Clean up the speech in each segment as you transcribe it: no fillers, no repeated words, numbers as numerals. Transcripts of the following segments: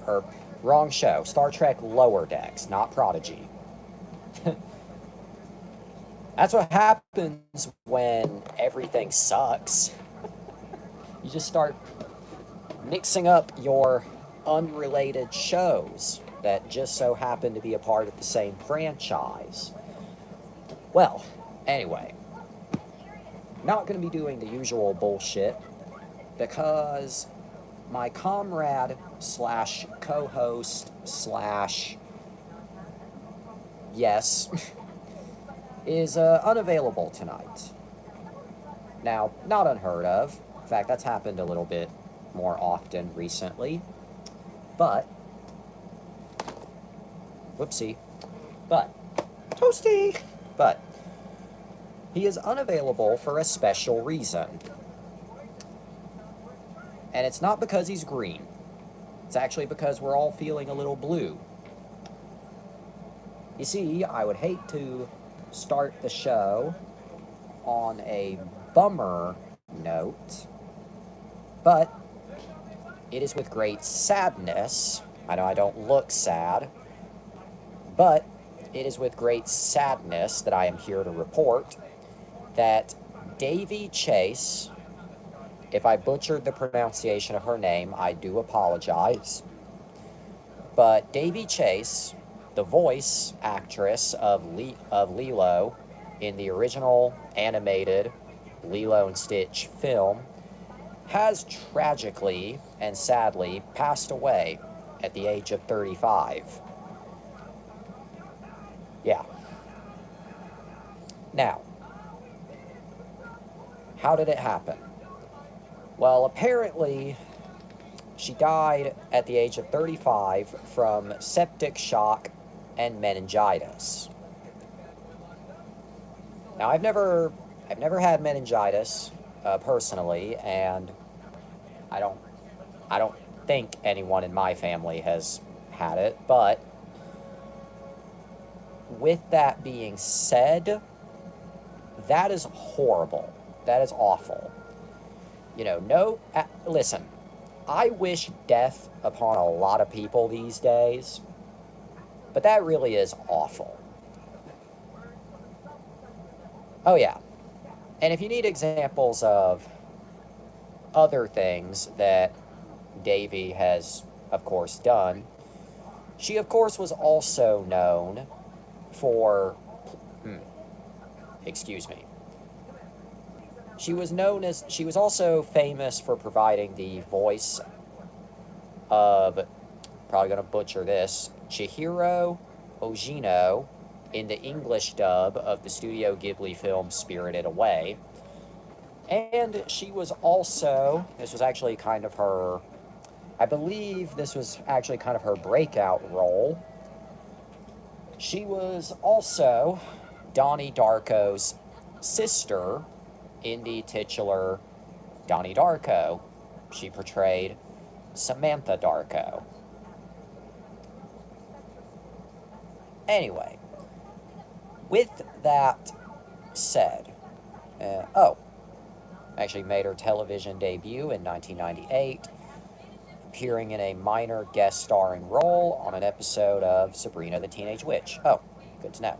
Or, wrong show. Star Trek Lower Decks, not Prodigy. That's what happens when everything sucks. You just start mixing up your unrelated shows that just so happen to be a part of the same franchise. Well, anyway, not going to be doing the usual bullshit because my comrade slash co-host slash yes is unavailable tonight. Now, not unheard of. In fact, that's happened a little bit more often recently. But, whoopsie. But, toasty. But, he is unavailable for a special reason. And it's not because he's green. It's actually because we're all feeling a little blue. You see, I would hate to start the show on a bummer note, but it is with great sadness. I know I don't look sad, but it is with great sadness that I am here to report that Daveigh Chase, if I butchered the pronunciation of her name, I do apologize. But Daveigh Chase, the voice actress of Lilo in the original animated Lilo and Stitch film, has tragically and sadly passed away at the age of 35. Yeah. Now, how did it happen? Well, apparently, she died at the age of 35 from septic shock and meningitis. Now, I've never had meningitis personally, and I don't think anyone in my family has had it. But with that being said, that is horrible. That is awful. Listen, I wish death upon a lot of people these days, but that really is awful. Oh, yeah. And if you need examples of other things that Daveigh has, of course, done, she, of course, was also known for. Excuse me. She was also famous for providing the voice of, probably going to butcher this, Chihiro Ogino in the English dub of the Studio Ghibli film Spirited Away. And she was also, this was actually kind of her, I believe this was actually kind of her breakout role. She was also Donnie Darko's sister in the titular Donnie Darko. She portrayed Samantha Darko. Anyway, with that said, actually made her television debut in 1998, appearing in a minor guest starring role on an episode of Sabrina the Teenage Witch. Oh, good to know.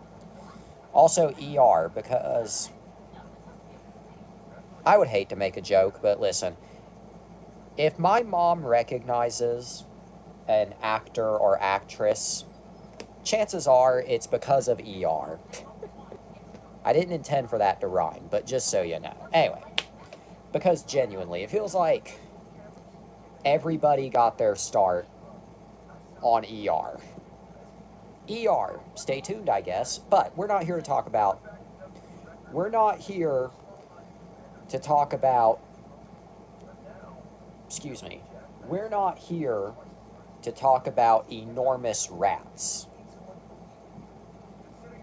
Also ER, because I would hate to make a joke, but listen, if my mom recognizes an actor or actress, chances are it's because of ER. I didn't intend for that to rhyme, but just so you know. Anyway, because genuinely, it feels like everybody got their start on ER. ER, stay tuned, I guess, but we're not here to talk about, excuse me, we're not here to talk about enormous rats.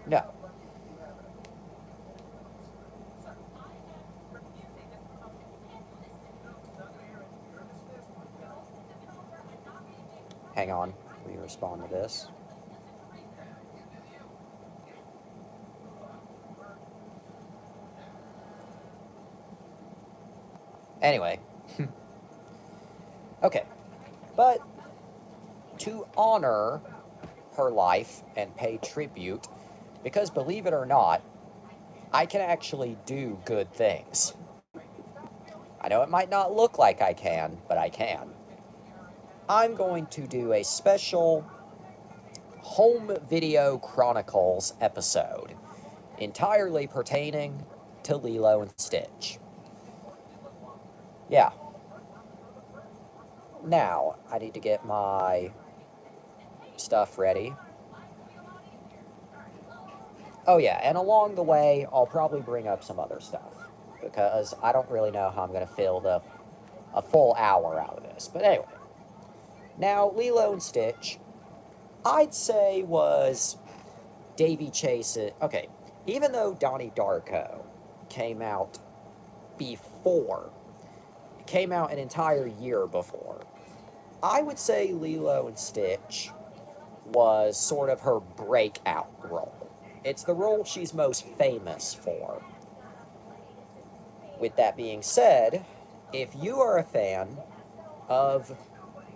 No. Hang on, let me respond to this. Anyway. Okay. But to honor her life and pay tribute, because believe it or not, I can actually do good things. I know it might not look like I can, but I can. I'm going to do a special home video Chronicles episode entirely pertaining to Lilo and Stitch. Yeah. Now, I need to get my stuff ready. Oh yeah, and along the way, I'll probably bring up some other stuff, because I don't really know how I'm going to fill a full hour out of this. But anyway, now Lilo and Stitch, I'd say was Davy Chase's... Okay, even though Donnie Darko came out before, came out an entire year before, I would say Lilo and Stitch was sort of her breakout role. It's the role she's most famous for. With that being said, if you are a fan of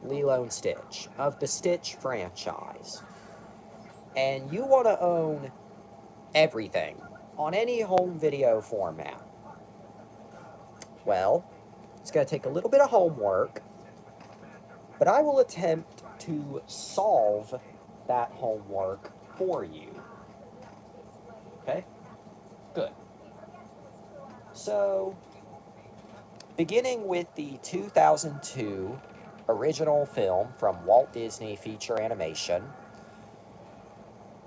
Lilo and Stitch, of the Stitch franchise, and you want to own everything on any home video format, well, it's going to take a little bit of homework, but I will attempt to solve that homework for you. Okay? Good. So, beginning with the 2002 original film from Walt Disney Feature Animation,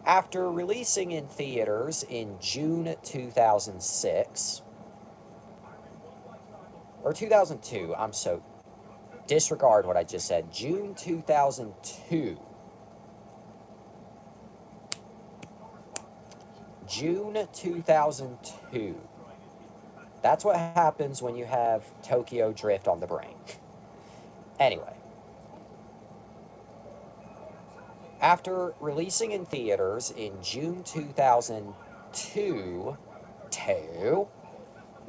after releasing in theaters in June 2006, or 2002, disregard what I just said, June 2002. June 2002. That's what happens when you have Tokyo Drift on the brain. Anyway. After releasing in theaters in June 2002,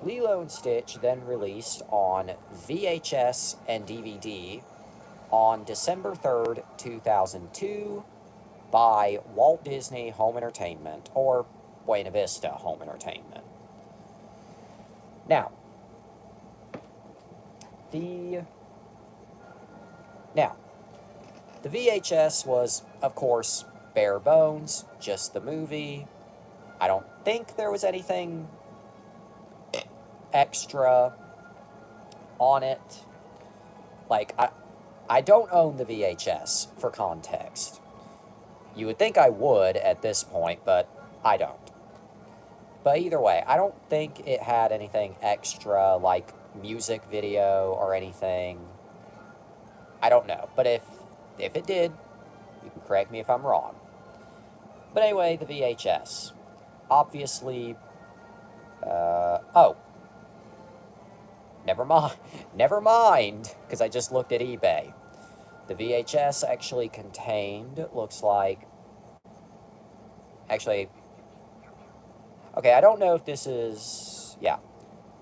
Lilo and Stitch then released on VHS and DVD on December 3rd, 2002 by Walt Disney Home Entertainment, or Buena Vista Home Entertainment. Now, the VHS was, of course, bare bones, just the movie. I don't think there was anything extra on it. Like, I don't own the VHS, for context. You would think I would at this point, but I don't. But either way, I don't think it had anything extra, like music video or anything. I don't know. But if it did, you can correct me if I'm wrong. But anyway, the VHS. Obviously, never mind, because I just looked at eBay. The VHS actually contained, looks like, actually, okay, I don't know if this is, yeah,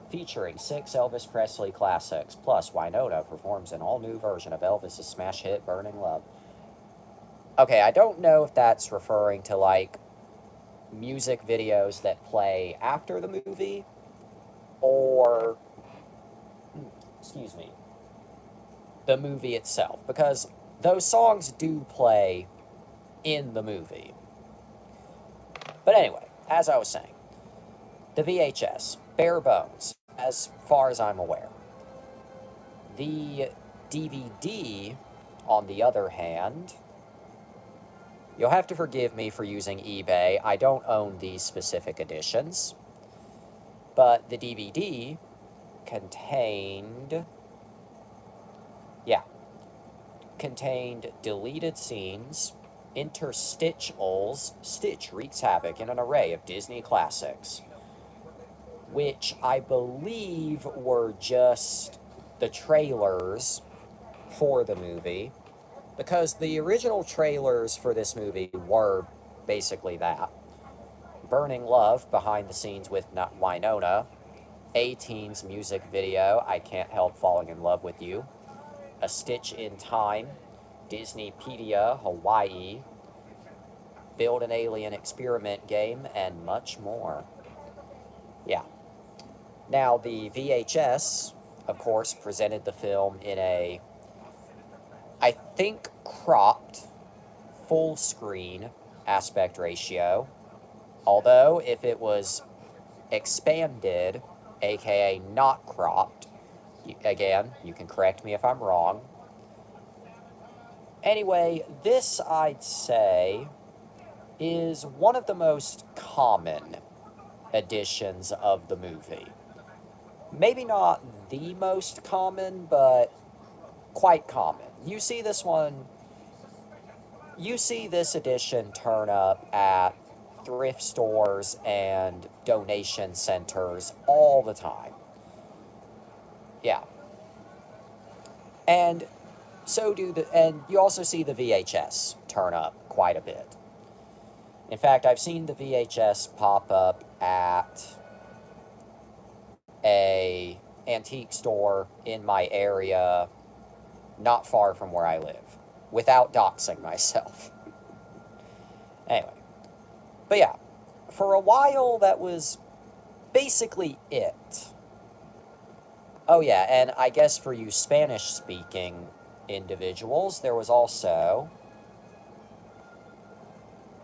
featuring 6 Elvis Presley classics, plus Winona performs an all-new version of Elvis' smash hit, Burning Love. Okay, I don't know if that's referring to, like, music videos that play after the movie, or, excuse me, the movie itself, because those songs do play in the movie. But anyway, as I was saying, the VHS, bare bones, as far as I'm aware. The DVD, on the other hand, you'll have to forgive me for using eBay. I don't own these specific editions. But the DVD contained deleted scenes, interstitials. Stitch wreaks havoc in an array of Disney classics, which I believe were just the trailers for the movie, because the original trailers for this movie were basically that. Burning Love, behind the scenes with Winona, A-Teen's music video, I Can't Help Falling in Love with You, A Stitch in Time, Disneypedia Hawaii, Build an Alien Experiment Game, and much more. Yeah. Now, the VHS, of course, presented the film in a, I think, cropped full screen aspect ratio. Although, if it was expanded, aka not cropped, again, you can correct me if I'm wrong. Anyway, this, I'd say, is one of the most common editions of the movie. Maybe not the most common, but quite common. You see this edition turn up at thrift stores and donation centers all the time. Yeah. And and you also see the VHS turn up quite a bit. In fact, I've seen the VHS pop up at a antique store in my area not far from where I live, without doxing myself. Anyway, but yeah, for a while that was basically it. Oh yeah, and I guess for you Spanish-speaking individuals, there was also,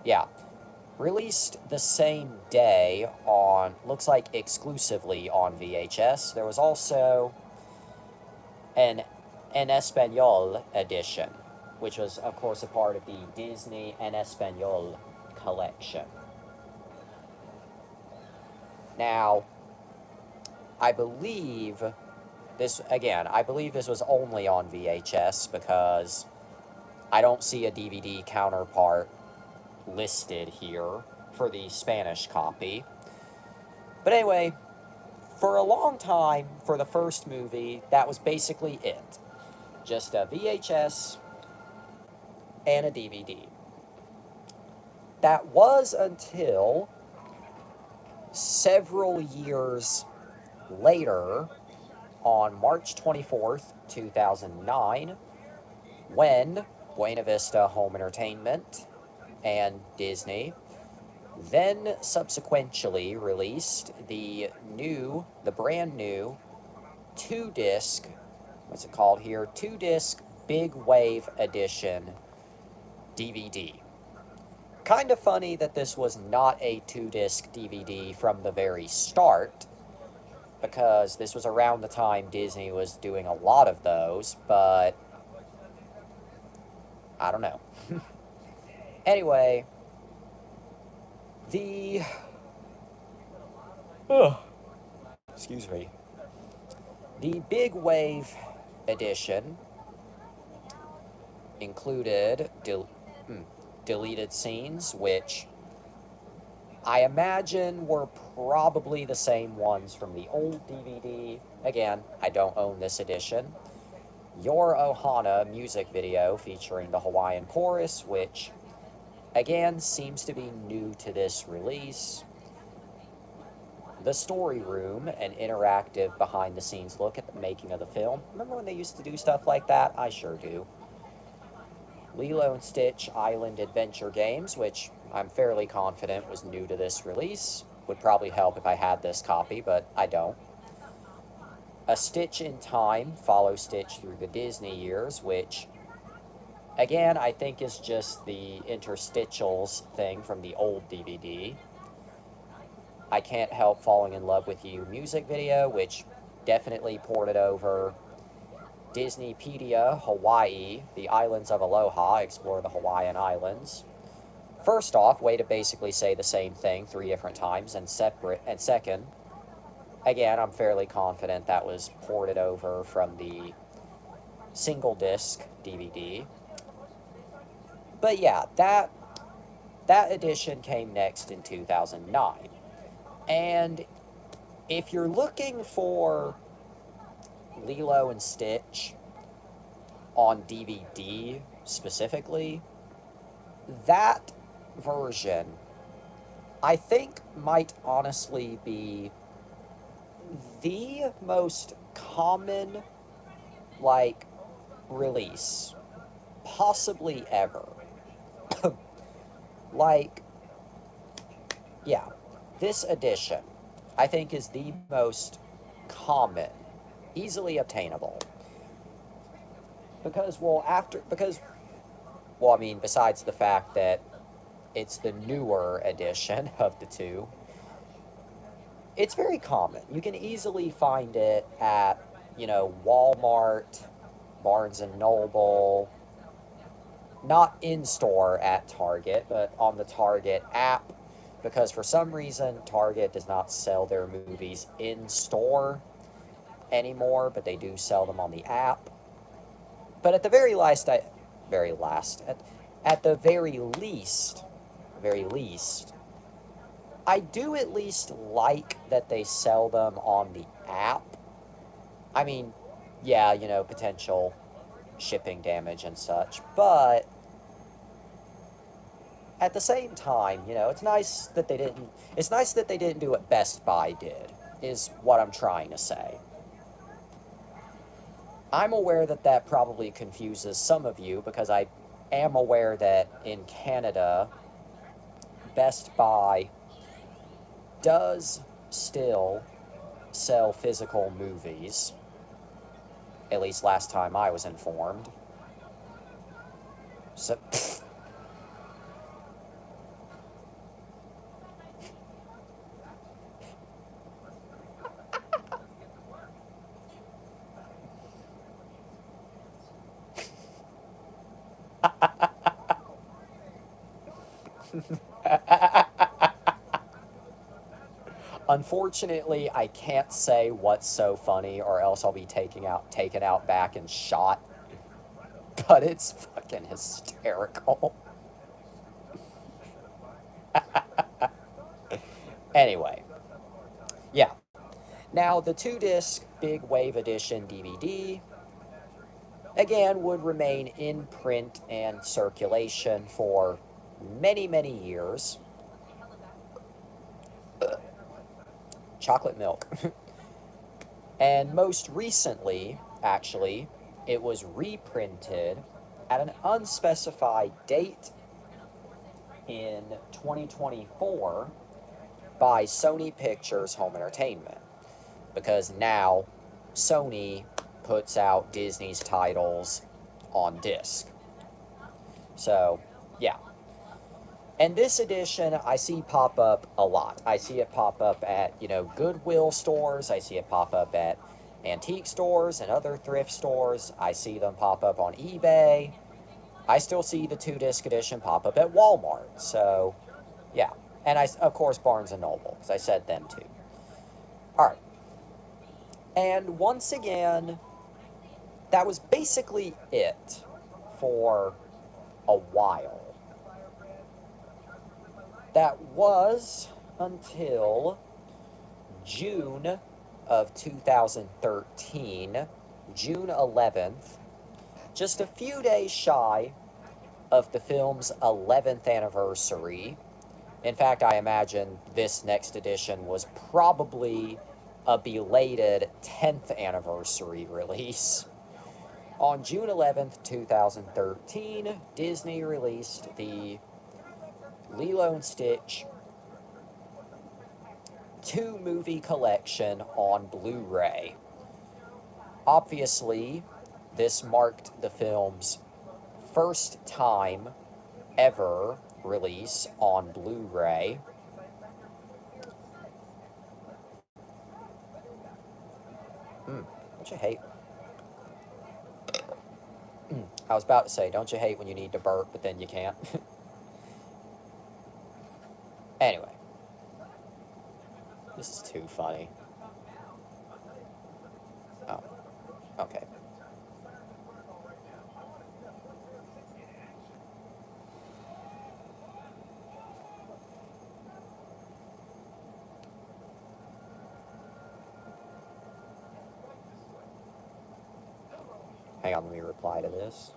yeah, released the same day on, looks like exclusively on VHS, there was also an En Español edition, which was, of course, a part of the Disney En Español collection. Now, I believe this was only on VHS because I don't see a DVD counterpart listed here for the Spanish copy. But anyway, for a long time, for the first movie, that was basically it. Just a VHS and a DVD. That was until several years later, on March 24th, 2009, when Buena Vista Home Entertainment and Disney then subsequently released the brand new 2-disc, what's it called here? 2-disc Big Wave Edition DVD. Kind of funny that this was not a 2-disc DVD from the very start, because this was around the time Disney was doing a lot of those, but I don't know. Anyway, excuse me. The Big Wave edition included deleted scenes, which I imagine were probably the same ones from the old DVD. Again, I don't own this edition. Your Ohana music video featuring the Hawaiian chorus, which, again, seems to be new to this release. The Story Room, an interactive behind-the-scenes look at the making of the film. Remember when they used to do stuff like that? I sure do. Lilo and Stitch Island Adventure Games, which I'm fairly confident was new to this release. Would probably help if I had this copy, but I don't. A Stitch in Time, Follow Stitch Through the Disney Years, which, again, I think is just the interstitials thing from the old DVD. I Can't Help Falling in Love with You music video, which definitely ported over. Disneypedia Hawaii, The Islands of Aloha, explore the Hawaiian Islands. First off, way to basically say the same thing 3 different times, and second, again, I'm fairly confident that was ported over from the single disc DVD. But yeah, that edition came next in 2009. And if you're looking for Lilo and Stitch on DVD specifically, that version, I think, might honestly be the most common, release, possibly ever. Like, yeah, this edition, I think, is the most common, easily obtainable. Well, I mean, besides the fact that it's the newer edition of the two, it's very common. You can easily find it at, Walmart, Barnes and Noble, not in store at Target, but on the Target app, because for some reason Target does not sell their movies in store anymore, but they do sell them on the app. But at the at the very least, I do at least like that they sell them on the app. I mean, yeah, potential shipping damage and such, but at the same time, it's nice that they didn't do what Best Buy did, is what I'm trying to say. I'm aware that that probably confuses some of you because I am aware that in Canada, Best Buy does still sell physical movies, at least last time I was informed. So, unfortunately, I can't say what's so funny, or else I'll be taken out back and shot. But it's fucking hysterical. Anyway, yeah. Now the 2-disc Big Wave Edition DVD again would remain in print and circulation for many, many years. Chocolate milk. And most recently, actually, it was reprinted at an unspecified date in 2024 by Sony Pictures Home Entertainment. Because now Sony puts out Disney's titles on disc. So, yeah. And this edition I see pop up a lot. I see it pop up at, Goodwill stores. I see it pop up at antique stores and other thrift stores. I see them pop up on eBay. I still see the 2-disc edition pop up at Walmart. So, yeah. And of course, Barnes and Noble, because I said them too. All right. And once again, that was basically it for a while. That was until June of 2013, June 11th, just a few days shy of the film's 11th anniversary. In fact, I imagine this next edition was probably a belated 10th anniversary release. On June 11th, 2013, Disney released the Lilo and Stitch 2-movie collection on Blu-ray. Obviously, this marked the film's first time ever release on Blu-ray. Don't you hate? I was about to say, don't you hate when you need to burp, but then you can't? Anyway. This is too funny. Oh, okay. Hang on, let me reply to this.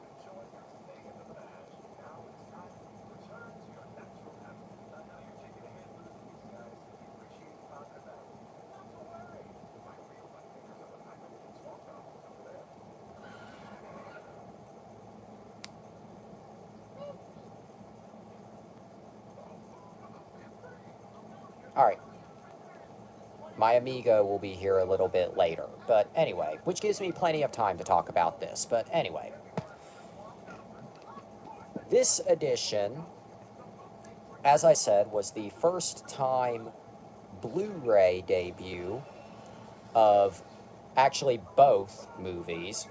Alright, my amigo will be here a little bit later. But anyway, which gives me plenty of time to talk about this. But anyway, this edition, as I said, was the first time Blu-ray debut of actually both movies.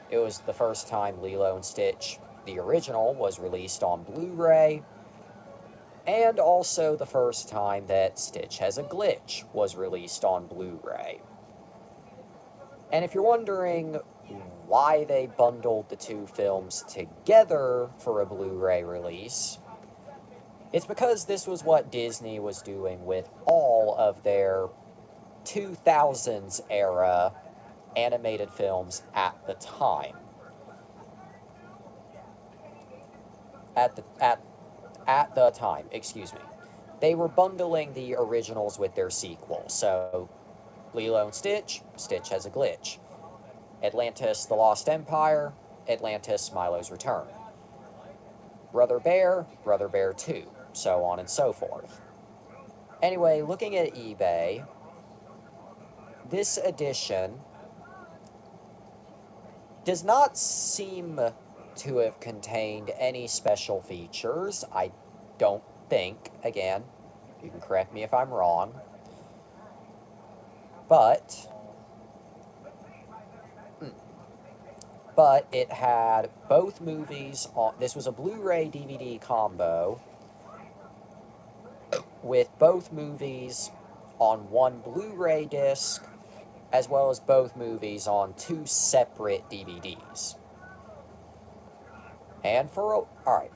It was the first time Lilo and Stitch, the original, was released on Blu-ray, and also the first time that Stitch Has a Glitch was released on Blu-ray. And if you're wondering why they bundled the two films together for a Blu-ray release, it's because this was what Disney was doing with all of their 2000s era animated films at the time. At the time, excuse me. They were bundling the originals with their sequel. So, Lilo and Stitch, Stitch Has a Glitch. Atlantis, The Lost Empire, Atlantis, Milo's Return. Brother Bear, Brother Bear 2, so on and so forth. Anyway, looking at eBay, this edition does not seem to have contained any special features. I don't think, again, you can correct me if I'm wrong, but it had both movies on. This was a Blu-ray DVD combo with both movies on one Blu-ray disc, as well as both movies on two separate DVDs. And alright.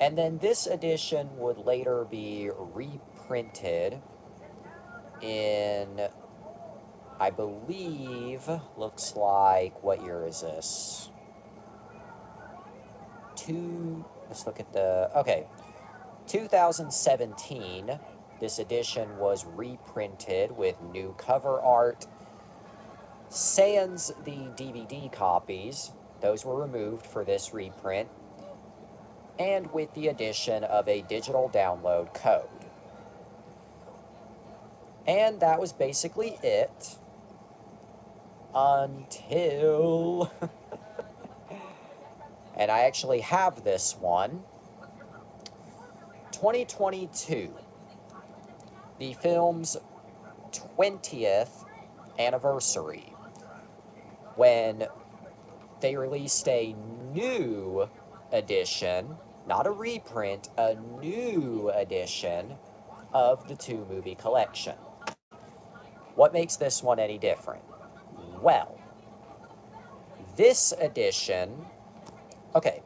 And then this edition would later be reprinted in, I believe, looks like, what year is this? Let's look at okay. 2017, this edition was reprinted with new cover art. Sans the DVD copies, those were removed for this reprint, and with the addition of a digital download code. And that was basically it until and I actually have this one. 2022, the film's 20th anniversary, when they released a new edition, not a reprint, a new edition of the two-movie collection. What makes this one any different? Well, this edition, okay,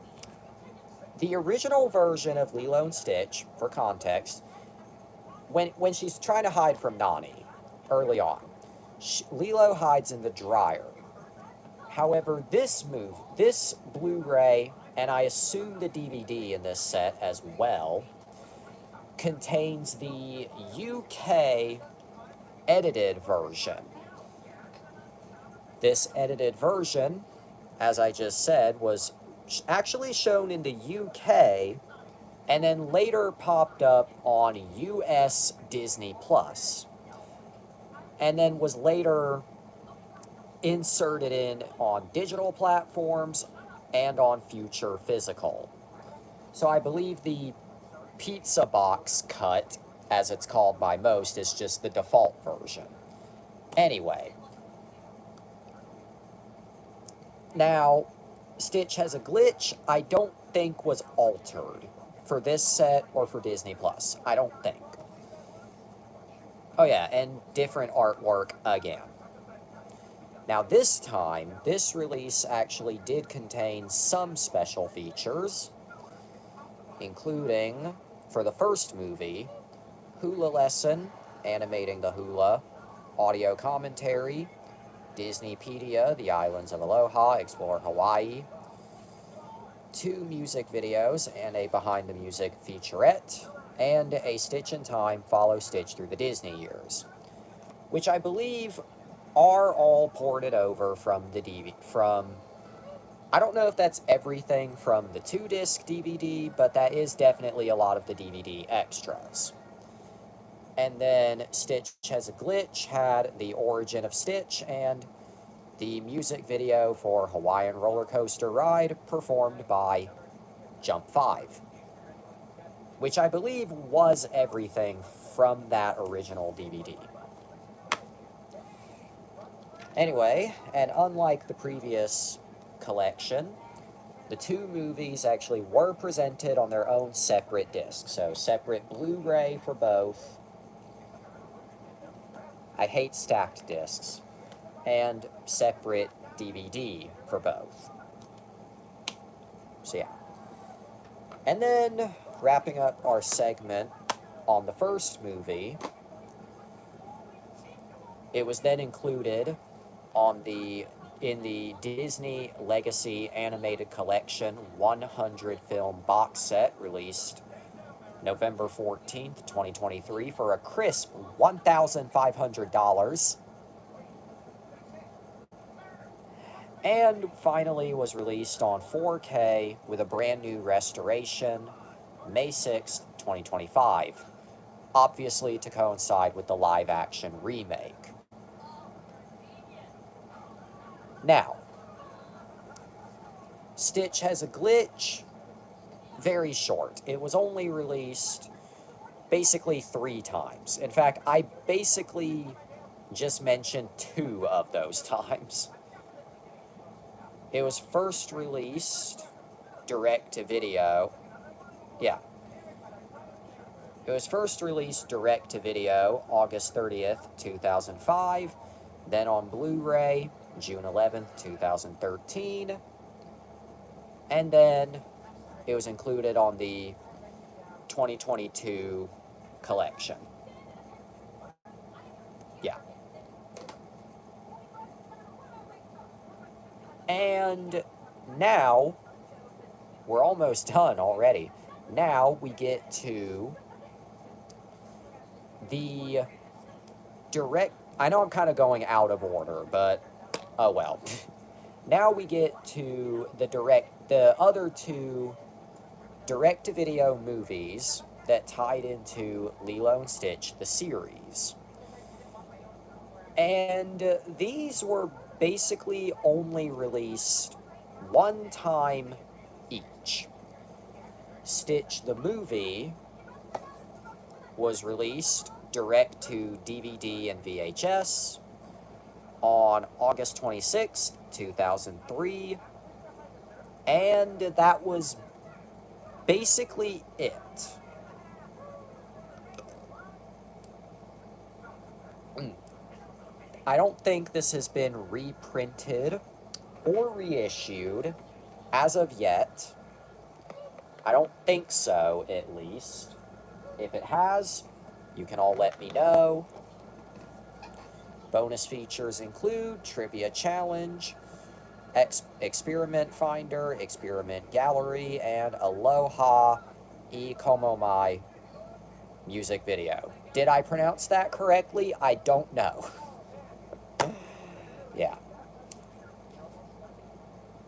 the original version of Lilo and Stitch, for context, when she's trying to hide from Nani early on, Lilo hides in the dryer. However, this Blu-ray, and I assume the DVD in this set as well, contains the UK edited version. This edited version, as I just said, was actually shown in the UK and then later popped up on US Disney Plus, and then was later inserted in on digital platforms and on future physical. So I believe the pizza box cut, as it's called by most, is just the default version. Anyway, now Stitch Has a Glitch, I don't think was altered for this set or for Disney Plus. I don't think. Oh yeah, and different artwork again. Now this time, this release actually did contain some special features, including, for the first movie, Hula Lesson, animating the hula, audio commentary, Disneypedia, The Islands of Aloha, Explore Hawaii, 2 music videos and a behind the music featurette, and a Stitch in Time, Follow Stitch Through the Disney Years, which I believe are all ported over from the I don't know if that's everything from the 2-disc DVD, but that is definitely a lot of the DVD extras. And then Stitch Has a Glitch had the origin of Stitch and the music video for Hawaiian Roller Coaster Ride performed by Jump 5, which I believe was everything from that original DVD. Anyway, and unlike the previous collection, the two movies actually were presented on their own separate discs, so separate Blu-ray for both. I hate stacked discs. And separate DVD for both. So yeah. And then, wrapping up our segment on the first movie, it was then included in the Disney Legacy Animated Collection 100 film box set released November 14th, 2023 for a crisp $1,500. And finally was released on 4K with a brand new restoration May 6th, 2025, obviously to coincide with the live-action remake. Now, Stitch Has a Glitch, very short. It was only released basically 3 times. In fact, I basically just mentioned 2 of those times. It was first released direct-to-video. Yeah. It was first released direct-to-video August 30th, 2005. Then on Blu-ray, June 11th, 2013. And then it was included on the 2022 collection. Yeah. And now, we're almost done already. Now we get to the direct... I know I'm kind of going out of order, but oh well. Now we get to the other 2 direct-to-video movies that tied into Lilo and Stitch, the series. And these were basically only released 1 time each. Stitch the movie was released direct to DVD and VHS on August 26th, 2003, and that was basically it. I don't think this has been reprinted or reissued as of yet. I don't think so, at least. If it has, you can all let me know. Bonus features include Trivia Challenge, Experiment Finder, Experiment Gallery, and Aloha I Como Mai music video. Did I pronounce that correctly? I don't know. Yeah.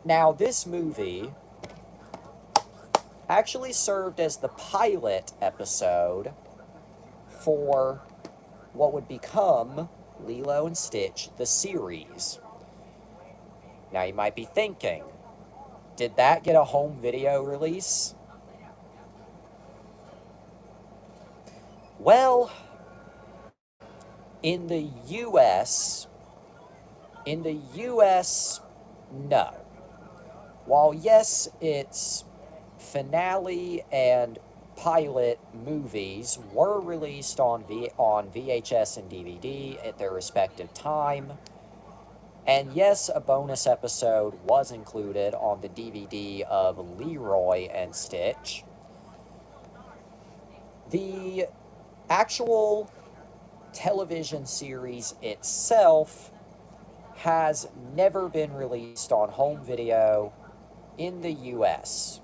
Now, this movie actually served as the pilot episode for what would become Lilo and Stitch, the series. Now, you might be thinking, did that get a home video release? Well, in the US, no. While yes, its finale and pilot movies were released on VHS and DVD at their respective time, and yes, a bonus episode was included on the DVD of Leroy and Stitch, the actual television series itself has never been released on home video in the US.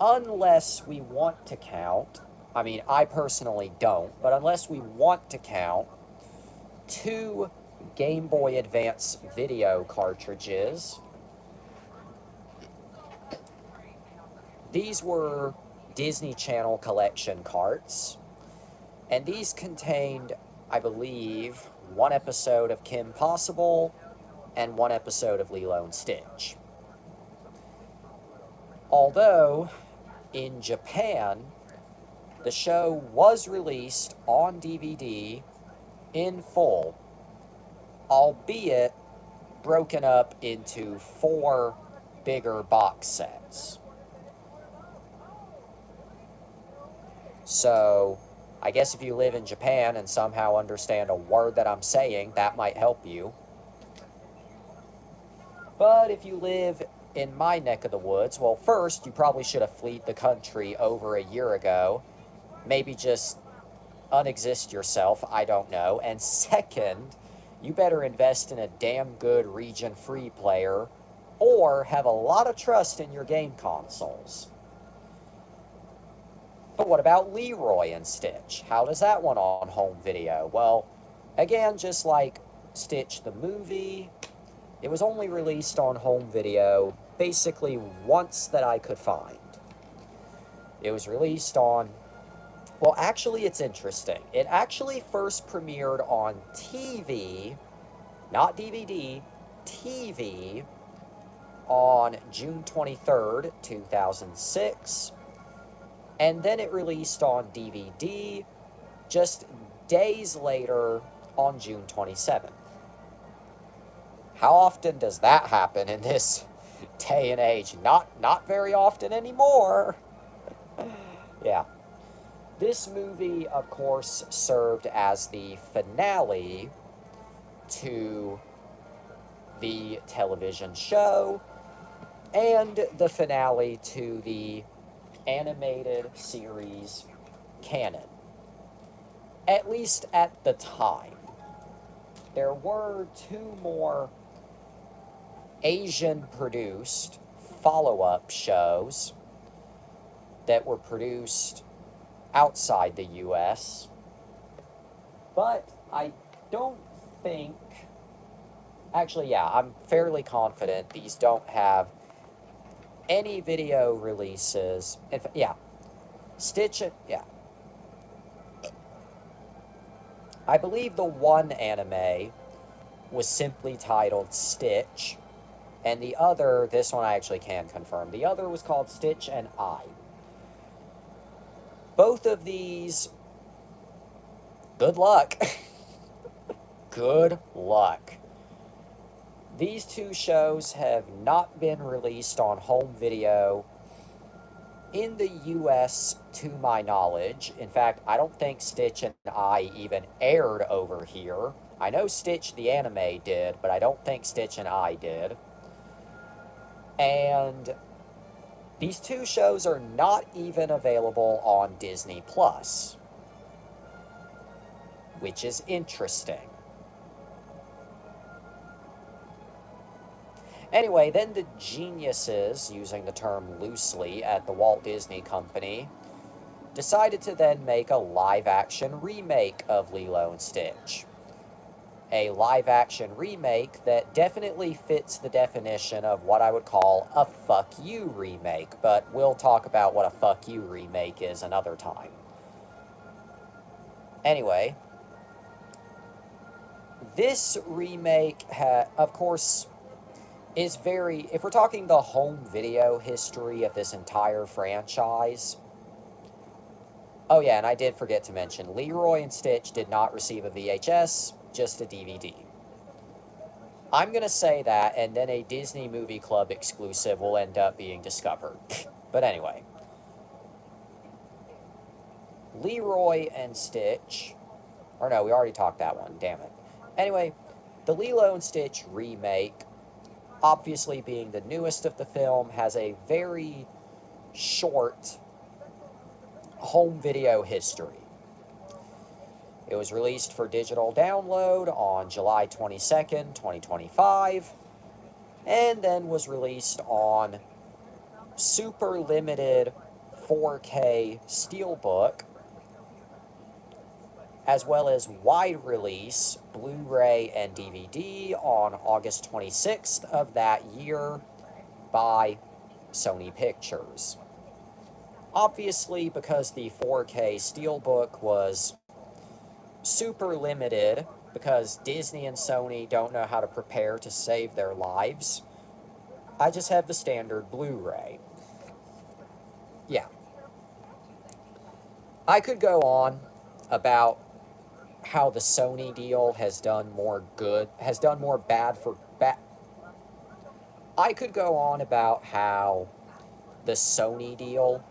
Unless we want to count, I mean, I personally don't, but unless we want to count 2 Game Boy Advance video cartridges. These were Disney Channel collection carts, And these contained, I believe, one episode of Kim Possible and one episode of Lilo and Stitch. Although, in Japan, the show was released on DVD in full, albeit broken up into 4 bigger box sets. So, I guess if you live in Japan and somehow understand a word that I'm saying, that might help you. But if you live in my neck of the woods, well, first, you probably should have fled the country over a year ago. Maybe just unexist yourself, I don't know. And second, you better invest in a damn good region-free player or have a lot of trust in your game consoles. But what about Leroy and Stitch? How does that one on home video? Well, again, just like Stitch the movie, it was only released on home video basically once that I could find. It was released on, well, actually, it's interesting. It actually first premiered on TV, not DVD, TV, on June 23rd, 2006. And then it released on DVD just days later on June 27th. How often does that happen in this day and age? Not very often anymore. Yeah. This movie, of course, served as the finale to the television show and the finale to the animated series canon. At least at the time. There were 2 more Asian-produced follow-up shows that were produced outside the US, but I don't think, actually, yeah, I'm fairly confident these don't have any video releases. Yeah, Stitch, yeah. I believe the one anime was simply titled Stitch, and the other, this one I actually can confirm, the other was called Stitch and I. Both of these, good luck. Good luck. These 2 shows have not been released on home video in the US to my knowledge. In fact, I don't think Stitch and I even aired over here. I know Stitch the anime did, but I don't think Stitch and I did. And these 2 shows are not even available on Disney Plus, which is interesting. Anyway, then the geniuses, using the term loosely, at the Walt Disney Company, decided to then make a live-action remake of Lilo and Stitch. A live-action remake that definitely fits the definition of what I would call a fuck you remake, but we'll talk about what a fuck you remake is another time. Anyway, this remake, of course, is very, if we're talking the home video history of this entire franchise. Oh yeah, and I did forget to mention, Leroy and Stitch did not receive a VHS, just a DVD. I'm going to say that, and then a Disney Movie Club exclusive will end up being discovered. But anyway. Leroy and Stitch, or no, we already talked that one, damn it. Anyway, the Lilo and Stitch remake, obviously being the newest of the film, has a very short home video history. It was released for digital download on July 22nd, 2025, and then was released on super limited 4K Steelbook, as well as wide release Blu-ray and DVD on August 26th of that year by Sony Pictures. Obviously, because the 4K Steelbook was super limited because Disney and Sony don't know how to prepare to save their lives. I just have the standard Blu-ray. Yeah. I could go on about how the Sony deal has done more good, has done more bad for bad. I could go on about how the Sony deal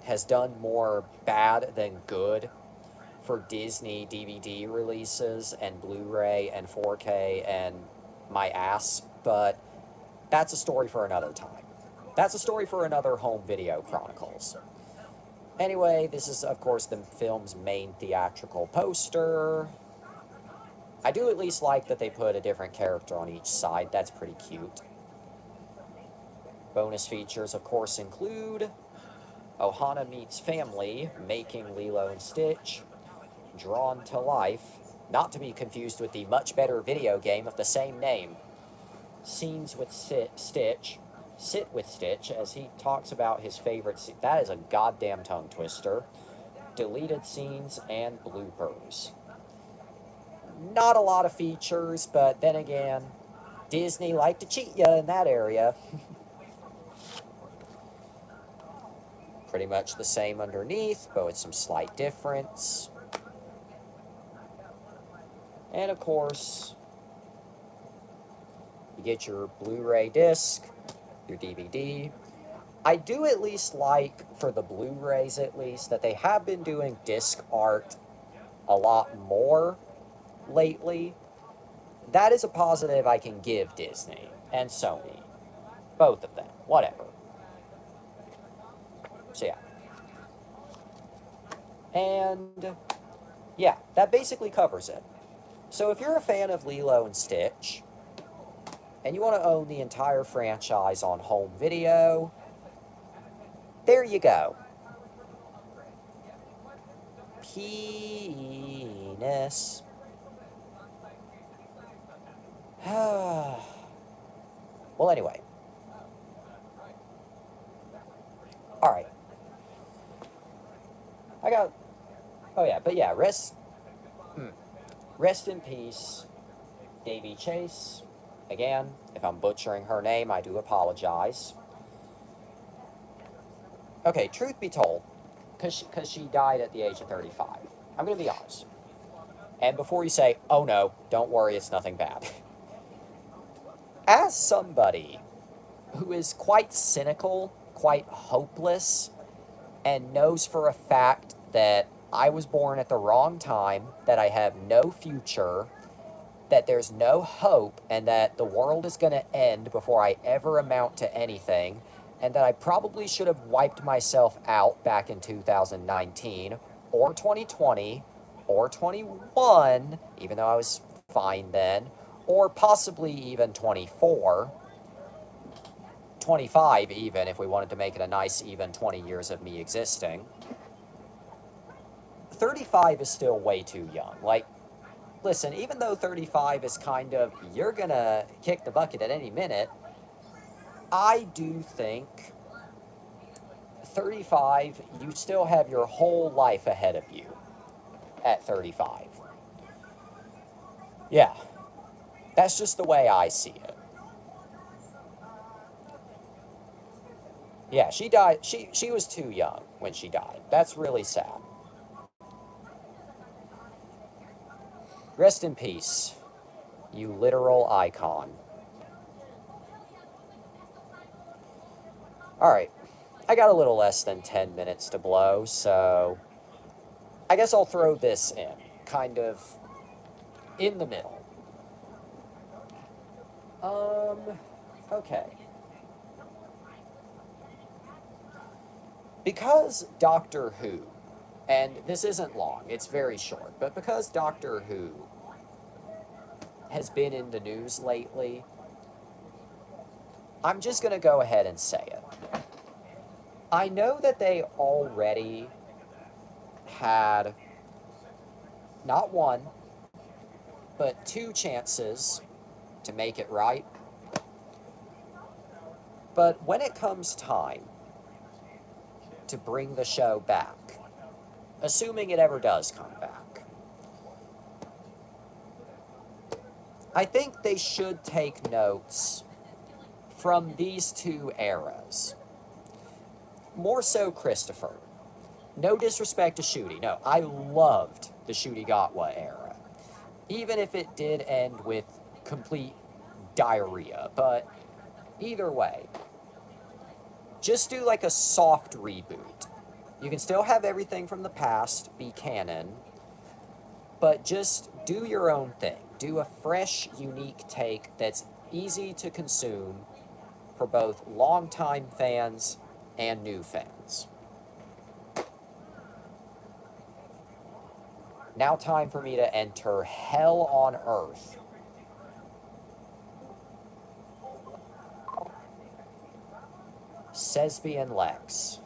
has done more bad than good for Disney DVD releases and Blu-ray and 4K and my ass, but that's a story for another time. That's a story for another home video Chronicles. Anyway, this is, of course, the film's main theatrical poster. I do at least like that they put a different character on each side. That's pretty cute. Bonus features, of course, include Ohana meets family, making Lilo and Stitch, drawn to life, not to be confused with the much better video game of the same name. Scenes with Stitch, sit with Stitch as he talks about his favorite scene. That is a goddamn tongue twister. Deleted scenes and bloopers. Not a lot of features, but then again, Disney like to cheat you in that area. Pretty much the same underneath, but with some slight difference. And of course, you get your Blu-ray disc, your DVD. I do at least like, for the Blu-rays at least, that they have been doing disc art a lot more lately. That is a positive I can give Disney and Sony. Both of them. Whatever. So yeah. And yeah, that basically covers it. So if you're a fan of Lilo and Stitch, and you want to own the entire franchise on home video, there you go. Penis. Well, anyway. Alright. I got... Oh, yeah, but yeah, rest in peace, Daveigh Chase. Again, if I'm butchering her name, I do apologize. Okay, truth be told, because she died at the age of 35. I'm going to be honest. And before you say, oh no, don't worry, it's nothing bad. As somebody who is quite cynical, quite hopeless, and knows for a fact that I was born at the wrong time, that I have no future, that there's no hope, and that the world is going to end before I ever amount to anything, and that I probably should have wiped myself out back in 2019, or 2020, or 21, even though I was fine then, or possibly even 24, 25 even, if we wanted to make it a nice even 20 years of me existing. 35 is still way too young. Like, listen, even though 35 is kind of, you're gonna kick the bucket at any minute, I do think 35, you still have your whole life ahead of you at 35. Yeah, that's just the way I see it. Yeah, she died, she was too young when she died. That's really sad. Rest in peace, you literal icon. Alright, I got a little less than 10 minutes to blow, so I guess I'll throw this in, kind of in the middle. Okay. Because Doctor Who, and this isn't long, it's very short, but because Doctor Who has been in the news lately, I'm just going to go ahead and say it. I know that they already had not one, but 2 chances to make it right. But when it comes time to bring the show back, assuming it ever does come back, I think they should take notes from these two eras. More so Christopher. No disrespect to Shooty. No, I loved the Shooty Gatwa era. Even if it did end with complete diarrhea. But either way, just do like a soft reboot. You can still have everything from the past be canon, but just do your own thing. Do a fresh, unique take that's easy to consume for both longtime fans and new fans. Now time for me to enter Hell on Earth. Sesby and Lex.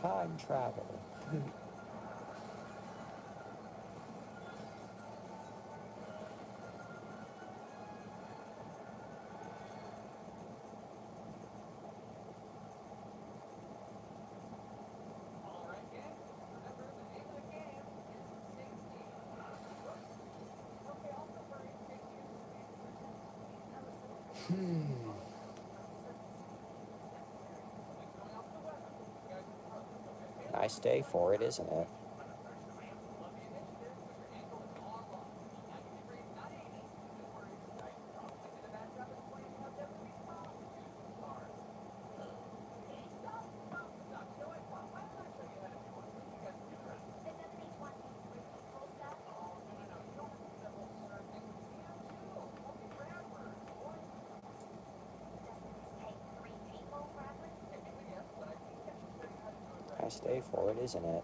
Time travel. Nice day for it, isn't it? Nice day for it, isn't it?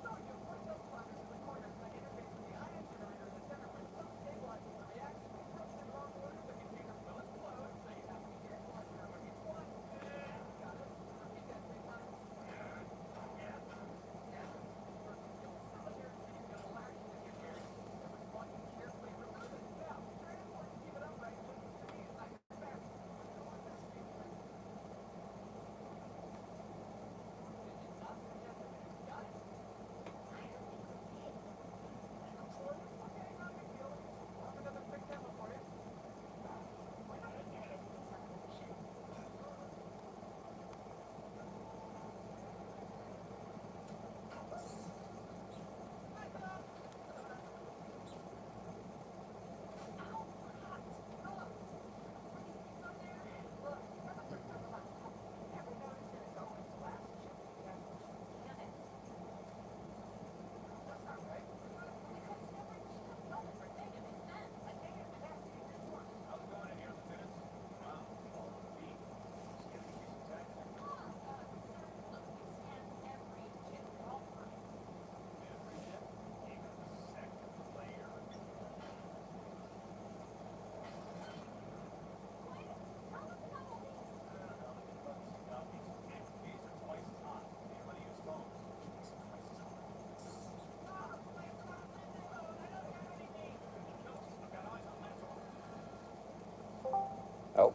Oh.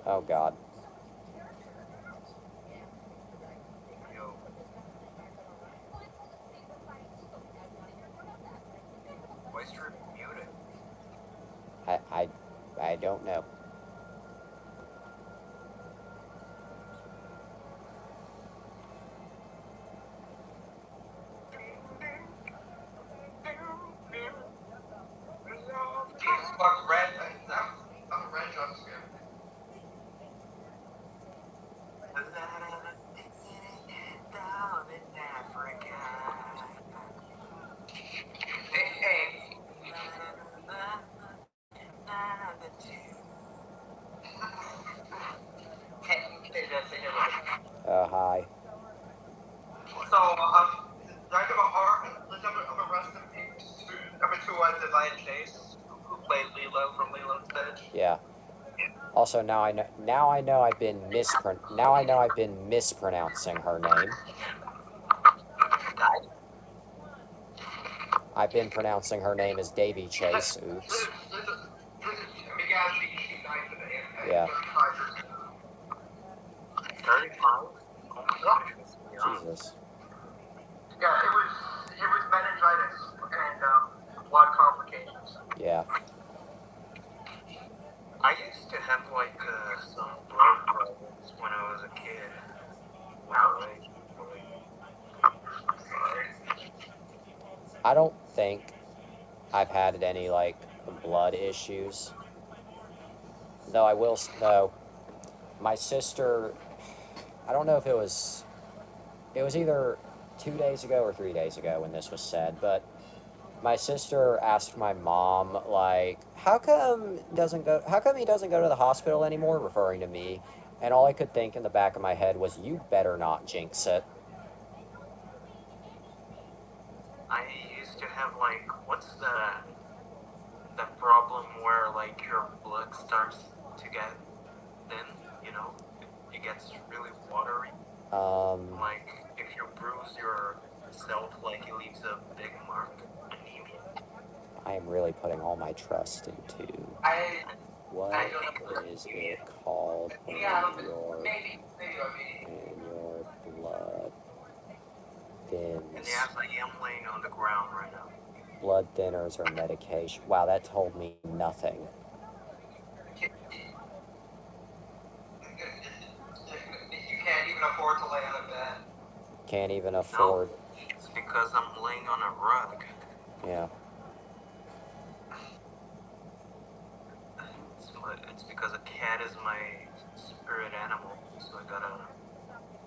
Oh, God. I, I, I don't know. have Daveigh Chase, who played Lilo from Lilo and Stitch. Yeah. Also, now I know I've been mispronouncing her name. I've been pronouncing her name as Daveigh Chase. Oops. Yeah. 35? Jesus. Yeah, it was meningitis and blood complications. Yeah. I used to have like some blood problems when I was a kid. I don't think I've had any like blood issues. Though my sister, I don't know if it was either 2 days ago or 3 days ago when this was said, but my sister asked my mom, like, how come he doesn't go to the hospital anymore, referring to me, and all I could think in the back of my head was, you better not jinx it. I used to have like, what's the problem where like your blood starts to get thin, it gets really watery. Like if you bruise yourself, like it leaves a big mark. I am really putting all my trust into what is it called when your blood thins. And yes, I am laying on the ground right now. Blood thinners or medication. Wow, that told me nothing. You can't even afford to lay on a bed. Can't even afford. No, it's because I'm laying on a rug. Yeah. It's because a cat is my spirit animal, so I gotta.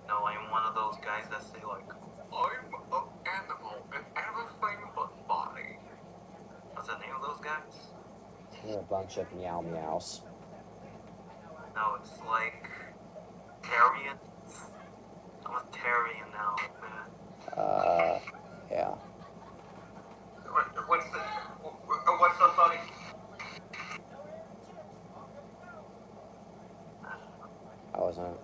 No, I'm one of those guys that say like, I'm an animal in everything but body. What's the name of those guys? You're a bunch of meow meows. No, it's like Terrian. I'm a Terrian now, man. Yeah. What's so funny? I wasn't.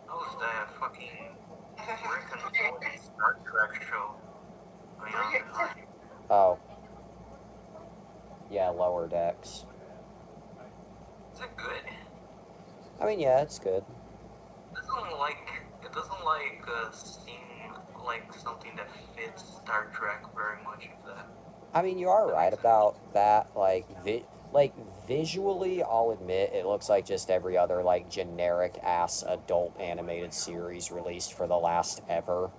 Oh, it's that fucking Rick and Morty Star Trek show. Oh. Yeah, Lower Decks. Is it good? I mean, yeah, it's good. It doesn't seem like something that fits Star Trek very much. Of that. I mean, you are right about that. Like visually, I'll admit it looks like just every other like generic ass adult animated series released for the last ever.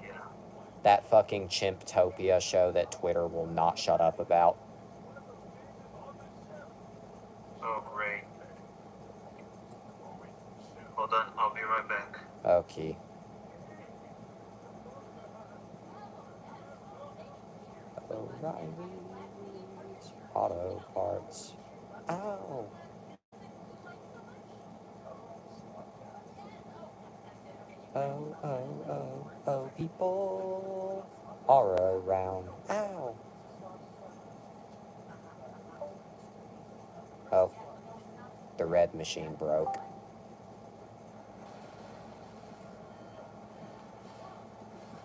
Yeah. That fucking Chimptopia show that Twitter will not shut up about. Oh, great. Hold on, I'll be right back. Okay. O'Reilly's Auto Parts. Ow. Oh, people are around. Ow. Oh, the red machine broke.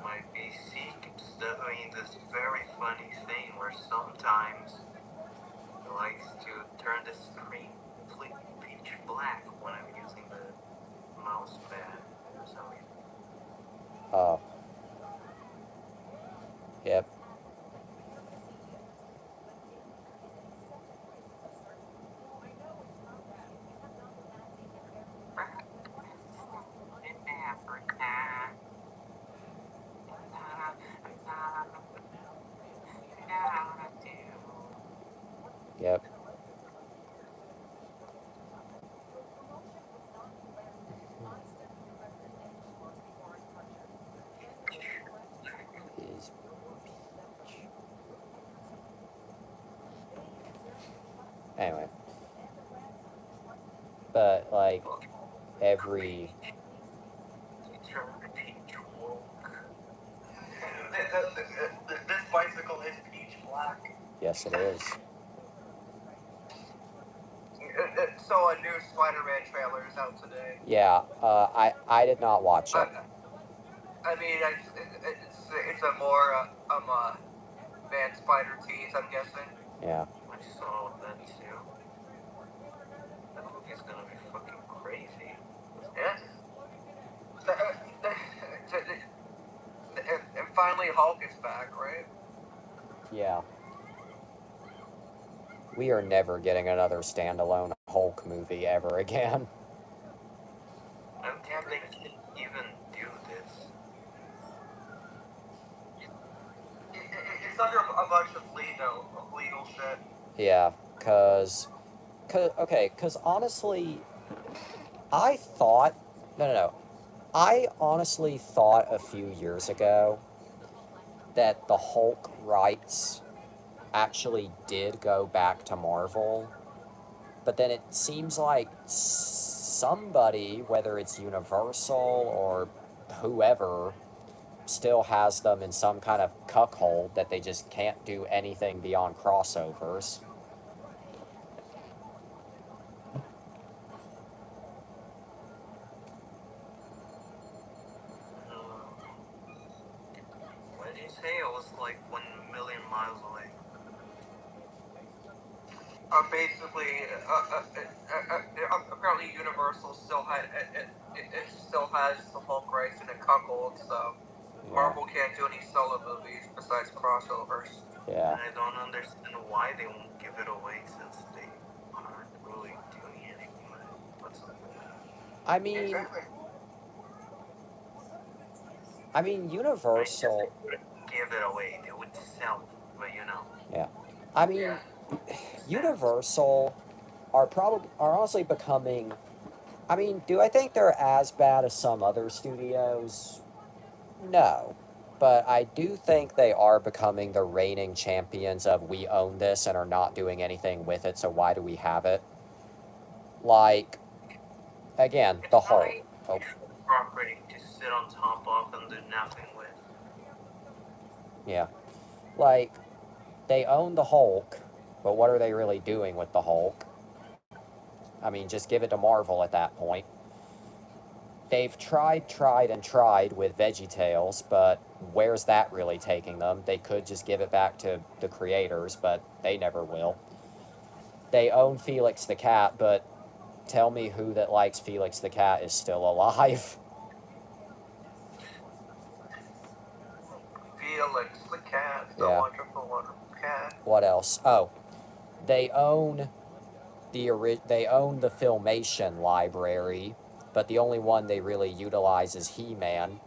My PC keeps doing this very funny thing where sometimes it likes to turn the screen completely pitch black when I'm using the mouse pad. Oh. Yep. Yep. Is anyway. but like Fucking every You turn peach woke. This bicycle is peach black. yes, it is. So a new Spider-Man trailer is out today. Yeah, I did not watch it. I mean, it's a more Man Spider tease, I'm guessing. Yeah. I saw that too. That movie's gonna be fucking crazy. Yes. And finally, Hulk is back, right? Yeah. We are never getting another standalone Hulk movie ever again. I don't think they can even do this. It's under a bunch of legal shit. Yeah, cause honestly, I thought, no. I honestly thought a few years ago that the Hulk rights actually did go back to Marvel, but then it seems like somebody, whether it's Universal or whoever, still has them in some kind of cuckold that they just can't do anything beyond crossovers. What did you say? It was like 1,000,000 miles away. Basically, apparently Universal still it still has the Hulk rights in a cuckold, so Marvel can't do any solo movies besides crossovers. Yeah. And I don't understand why they won't give it away since they aren't really doing anything with it. What's up with that? I mean, Exactly. Universal. Give it away, they would sell it, but you know. Yeah. I mean, Universal are honestly becoming. I mean, do I think they're as bad as some other studios? No. But I do think they are becoming the reigning champions of we own this and are not doing anything with it, so why do we have it? Like, again, the Hulk. Oh. Property to sit on top of and do nothing with. Yeah. Like, they own the Hulk, but what are they really doing with the Hulk? I mean, just give it to Marvel at that point. They've tried with VeggieTales, but where's that really taking them? They could just give it back to the creators, but they never will. They own Felix the Cat, but tell me who that likes Felix the Cat is still alive. Felix the Cat, the wonderful, wonderful cat. What else? Oh, they own the Filmation library, but the only one they really utilize is He-Man.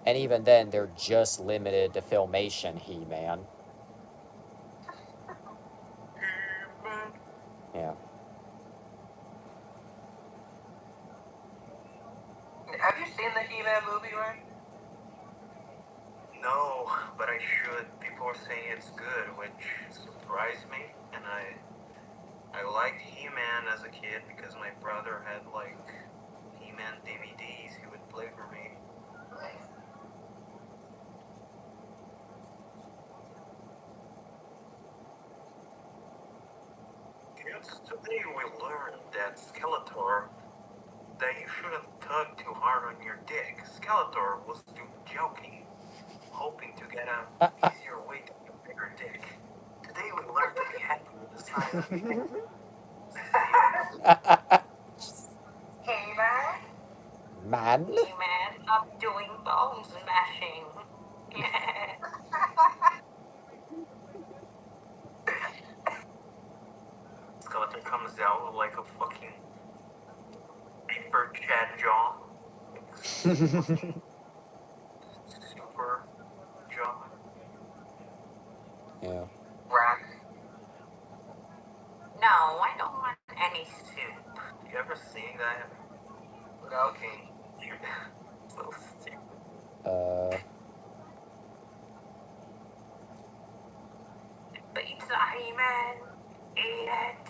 And even then, they're just limited to Filmation He-Man. Yeah. Have you seen the He-Man movie, right? No, but I should. People are saying it's good, which surprised me. And I liked He-Man as a kid because my brother had like He-Man DVDs he would play for me. Kids, today we learned that Skeletor, that you shouldn't tug too hard on your dick. Skeletor was joking, hoping to get an easier way to get a bigger dick. Today we learned to be happy with the size of your dick. Hey Man? Hey man, I'm doing bone smashing. Yeah. Skeleton comes out with like a fucking paper Chad jaw. Super jaw. Yeah. Rack. No, I don't want any soup. You ever seen that? No. Fucking so stupid. Pizza, He-Man. Eat it.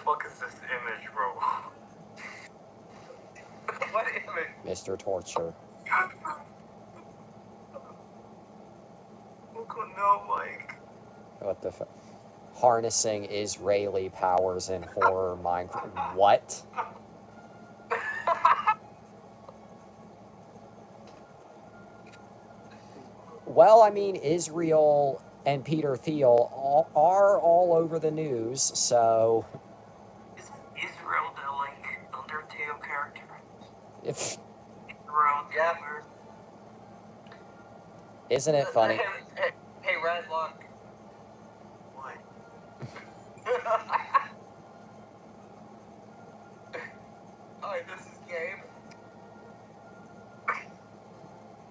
fuck is this image, bro? What image? Mr. Torture. No, Mike. What the fuck? Harnessing Israeli powers in horror Minecraft. What? Well, I mean, Israel and Peter Thiel are all over the news, so Isn't Israel the, like, Undertale character? if Israel, Yeah. isn't it funny? Hey, Red, look. What? Hi, this is Gabe.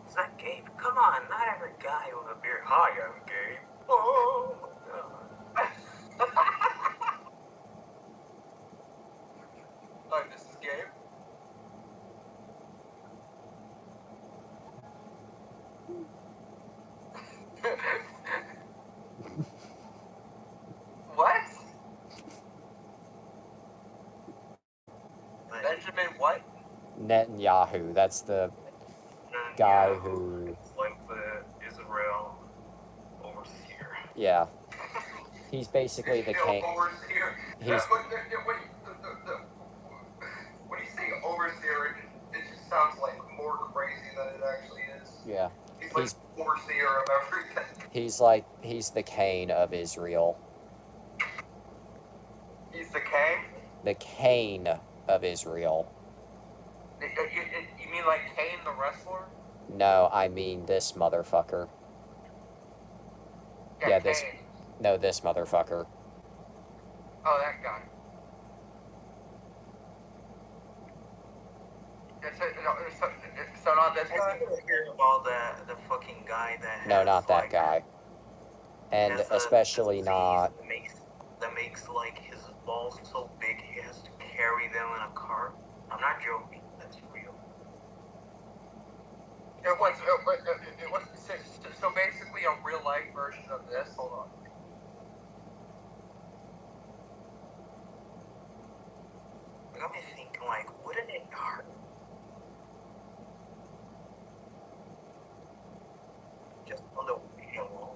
Is that Gabe? Come on, not every guy with a beard. Hi, I'm Gabe. Oh, my God. Hi, this is Gabe. What? But Benjamin what? Netanyahu, that's the guy who, It's like the Israel overseer. yeah, he's basically the king. Overseer. He's When you say overseer, it just sounds like more crazy than it actually is. yeah, He's like overseer of everything. he's the Cain of Israel. He's the king? The Cain of Israel. You mean like Kane the wrestler? No, I mean this motherfucker. Yeah, this. Kane. No, this motherfucker. Oh, that guy. So not this guy? I hear about the fucking guy that No, has, not that like, guy. And has a especially disease not. that makes like his balls so big he has to carry them in a car. I'm not joking. That's real. So basically a real life version of this. Hold on. It got me thinking, like, wouldn't it hurt? Just on the way alone.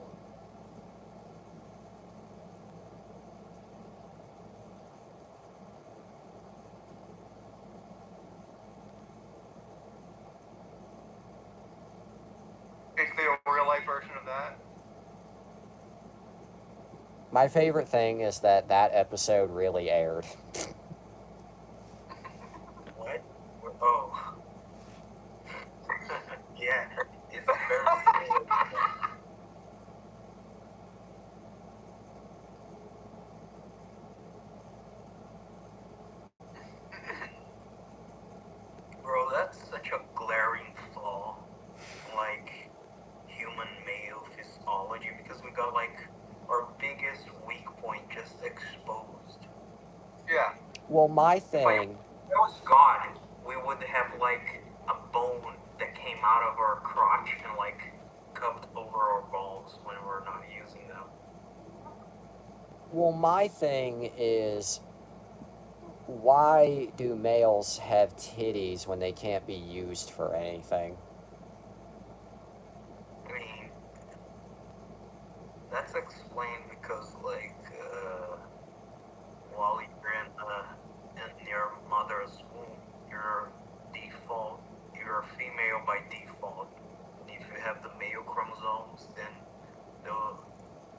Basically a real life version of that. My favorite thing is that episode really aired. What? Oh. Yeah. It's very scary. Bro, that's such a glaring flaw. Like, human male physiology, because we got, like, our biggest weak point just exposed. Yeah. Well, my If thing. it was gone, we would have, like, a bone that came out of our crotch and, like, cupped over our balls when we're not using them. Well, my thing is, why do males have titties when they can't be used for anything? I mean, that's explained because, like, while you're in your mother's womb, you're a female by default. And if you have the male chromosomes, then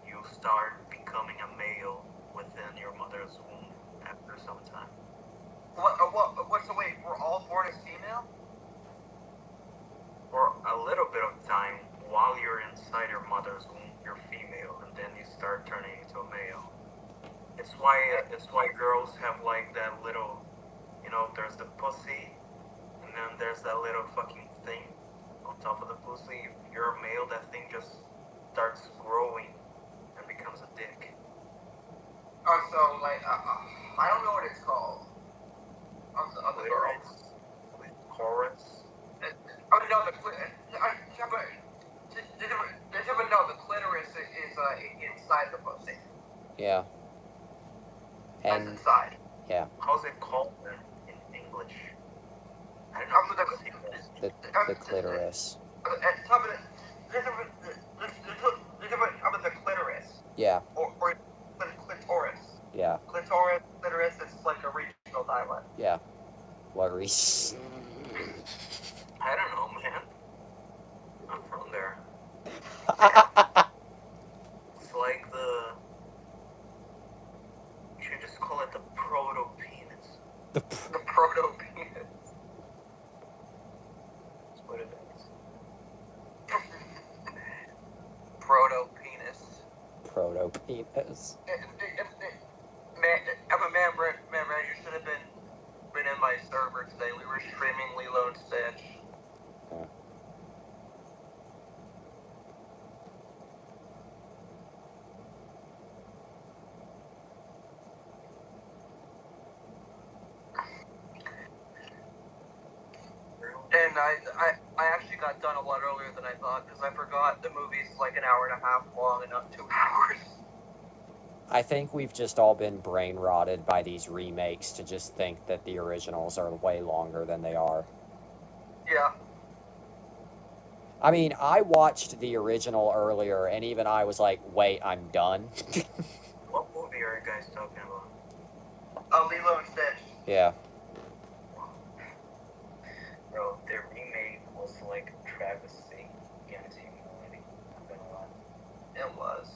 you start becoming a male within your mother's womb after some time. What's the wait? We're all born as female? For a little bit of time, while you're inside your mother's womb, you're female, and then you start turning into a male. It's why girls have like that little, there's the pussy, and then there's that little fucking thing on top of the pussy. If you're a male, that thing just starts growing and becomes a dick. Oh, so like I don't know what it's called. On the girls. Chorus. Oh no, the clitoris is inside the pussy. Yeah. That's And inside. Yeah. How's it called in English? I don't I'm know. The clitoris. The clitoris. Yeah. Or clitoris. Yeah. Clitoris is like a regional dialect. Yeah. Worries. I don't know, man. I'm from there. It's like the. You should just call it the proto penis. The proto penis. That's what it is. Proto penis. Proto penis. Man, you should have been in my server today. We were streaming Lilo and Stitch. Yeah. And I actually got done a lot earlier than I thought because I forgot the movie's like an hour and a half long and not 2 hours. I think we've just all been brain rotted by these remakes to just think that the originals are way longer than they are. Yeah. I mean, I watched the original earlier, and even I was like, wait, I'm done. What movie are you guys talking about? Lilo and Stitch. Yeah. Bro, their remake was like a travesty against humanity. I'm gonna lie. It was.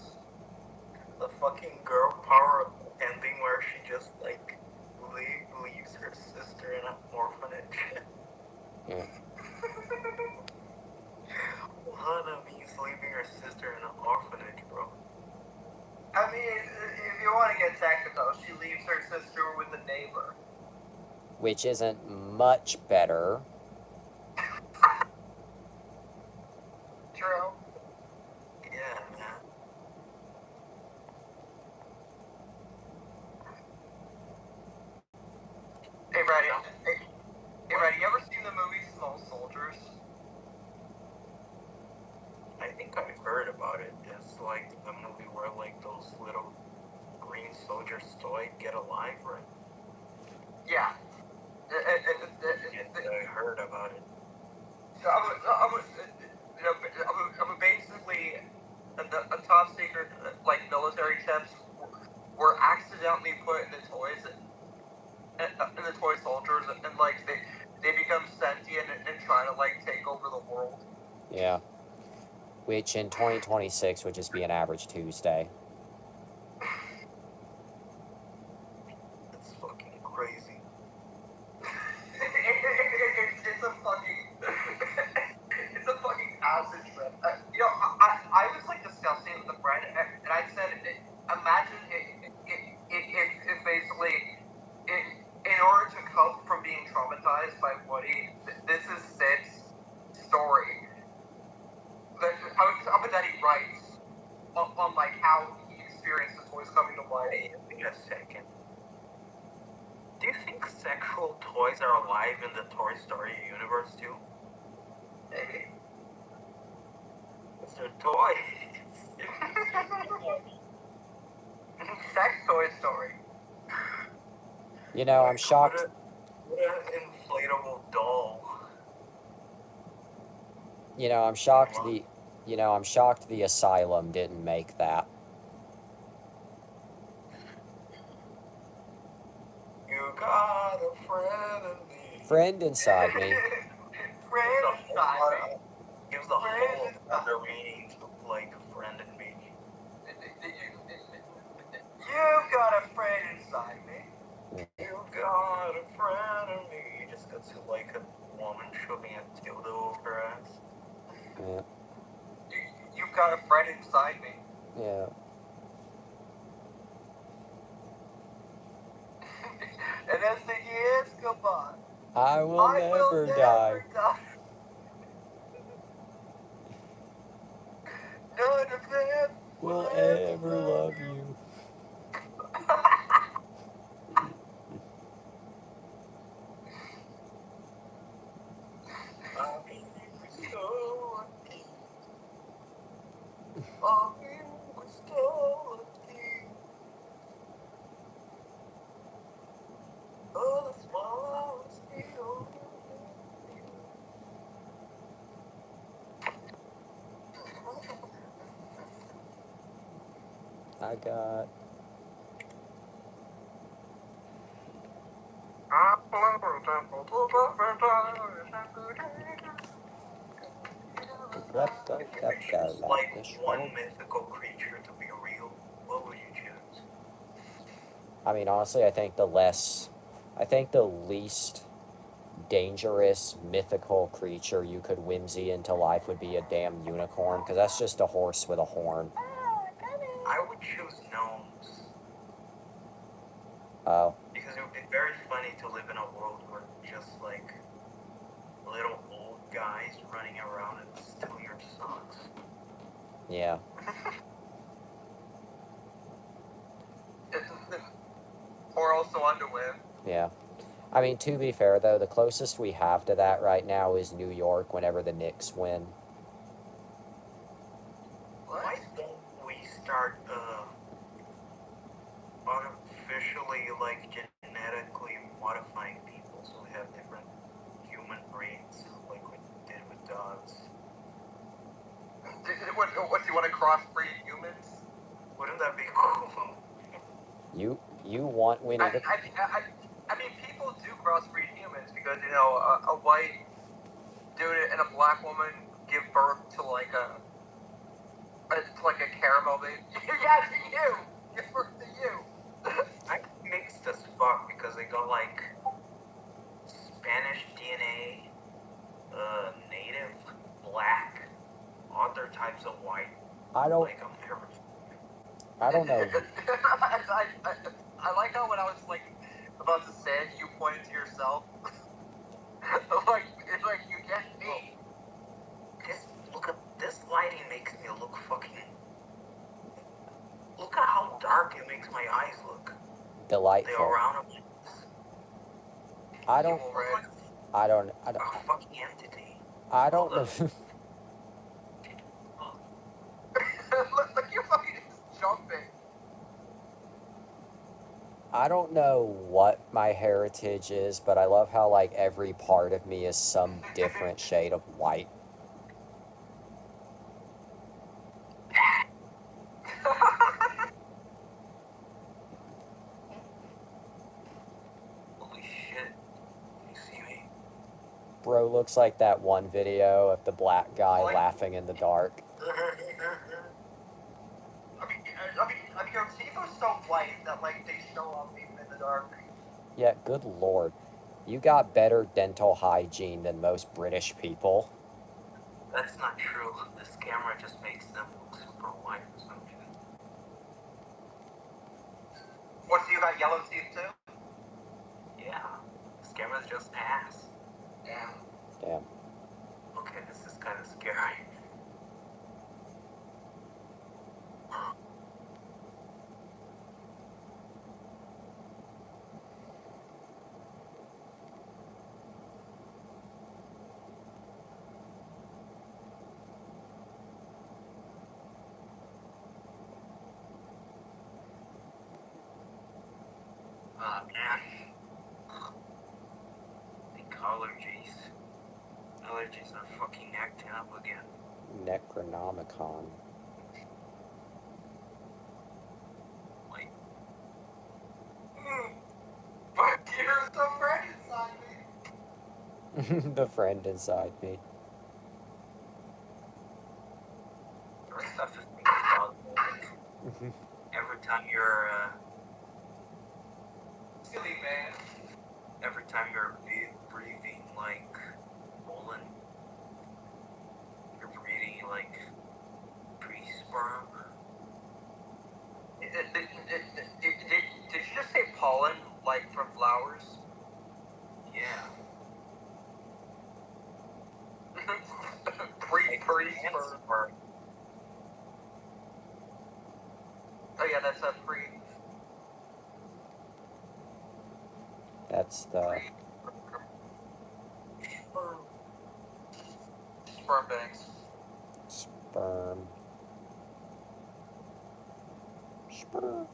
The fucking girl power ending where she just like leaves her sister in an orphanage. Yeah. Hana means leaving her sister in an orphanage, bro. I mean, if you want to get technical, she leaves her sister with a neighbor. Which isn't much better. True. Yeah, man. Hey, Brady. Hey, Brady, you ever seen the movie Small Soldiers? I think I heard about it. It's like the movie where like those little green soldiers toy get alive, right? Yeah. I heard about it. Basically, a top secret like military tips were accidentally put in the toys, in the toy soldiers, and like they become sentient and try to like take over the world. Yeah. Which in 2026 would just be an average Tuesday. That's fucking crazy. It's a fucking acid trip. I was like discussing it with a friend, and I said, imagine if basically, in order to cope from being traumatized by Woody, this is Sid's story. How about that he writes on like how he experienced the toys coming to life. Wait a second. Do you think sexual toys are alive in the Toy Story universe too? Maybe. It's their toys. Sex Toy Story. You know, I'm shocked. What an inflatable doll. You know, I'm shocked the Asylum didn't make that. You got a friend in me. Friend inside me. Friend inside me. Gives the whole other meaning to like friend in me. You got a friend inside me. You got a friend in me. You just got to like a woman shoving a dildo over her ass. Yeah. You've got a friend inside me. Yeah. And as the years go by, I will never die. None of them Will ever love you. I got. Like one mythical creature to be real, what would you choose? I mean, honestly, I think the least dangerous mythical creature you could whimsy into life would be a damn unicorn, because that's just a horse with a horn. I would choose gnomes. Oh. Because it would be very funny to live in a world where just like little old guys running around and steal your socks. Yeah. Or also underwear. Yeah. I mean, to be fair, though, the closest we have to that right now is New York whenever the Knicks win. Why don't we start artificially, like, genetically modifying people so we have different human breeds, like we did with dogs? What do you want to crossbreed humans? Wouldn't that be cool? You want Winnie the... I mean, people do crossbreed humans because, you know, a white dude and a black woman give birth to like a caramel baby. Yeah, to you. Give birth to you. I mixed as fuck because they got like Spanish DNA, native, black, other types of white. I don't know. I like how when I was like about to say it, you pointed to yourself. It's like you get me. Look at this lighting makes me look fucking. Look at how dark it makes my eyes look. Delightful. They around. I don't. A fucking entity. I don't know. Look, you're fucking just jumping. I don't know what my heritage is, but I love how, like, every part of me is some different shade of white. Holy shit. You see me? Bro looks like that one video of the black guy laughing in the dark. I mean, your teeth are so white that, like, they show up even in the dark. Yeah, good lord. You got better dental hygiene than most British people. That's not true. This camera just makes them look super white or something. What, so you got yellow teeth too? Yeah. This camera's just ass. Damn. Okay, this is kind of scary. Man. I think allergies are fucking acting up again. Necronomicon. Like, But here's the friend inside me. The friend inside me. there's stuff to think about. Every time you're, Silly man. every time you're breathing like Olin, you're breathing like pre-sperm. Did you just say pollen, like from flowers? Yeah. Pre-sperm. Oh yeah, that's a pre. That's the... Sperm banks. Sperm. Sperm.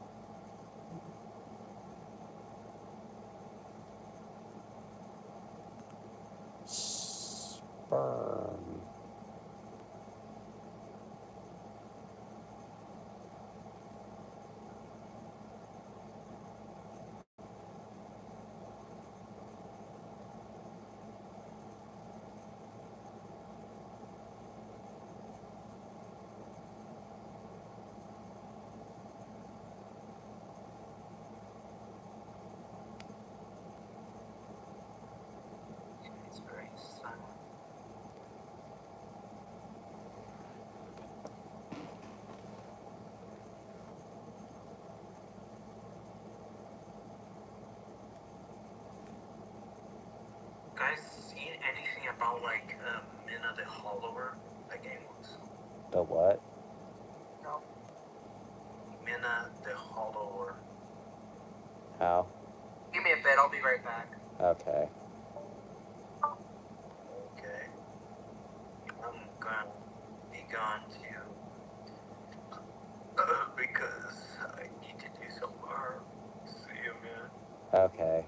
guys seen anything about like Mina the Hollower? That game looks. The what? No. Mina the Hollower. How? Give me a bit. I'll be right back. Okay. Okay. I'm gonna be gone too. Because I need to do some work. See you, man. Okay.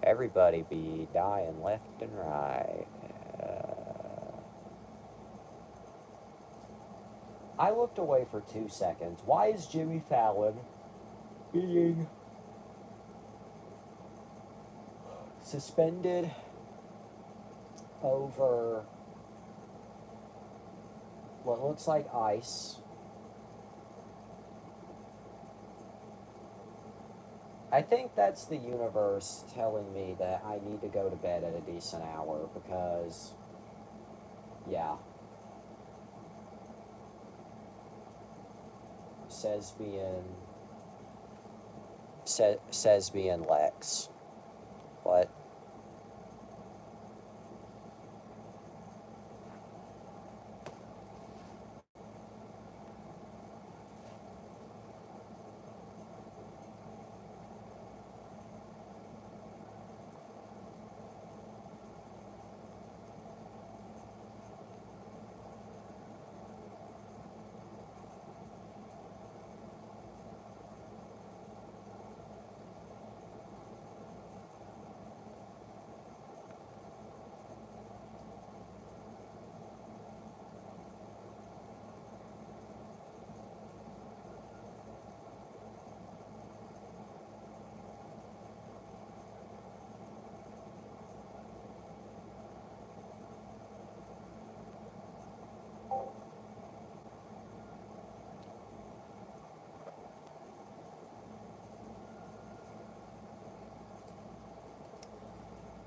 Everybody be dying left and right. I looked away for 2 seconds. Why is Jimmy Fallon being suspended over what looks like ice? I think that's the universe telling me that I need to go to bed at a decent hour because, yeah. Says being Lex. What?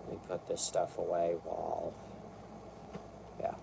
Let me put this stuff away while, yeah.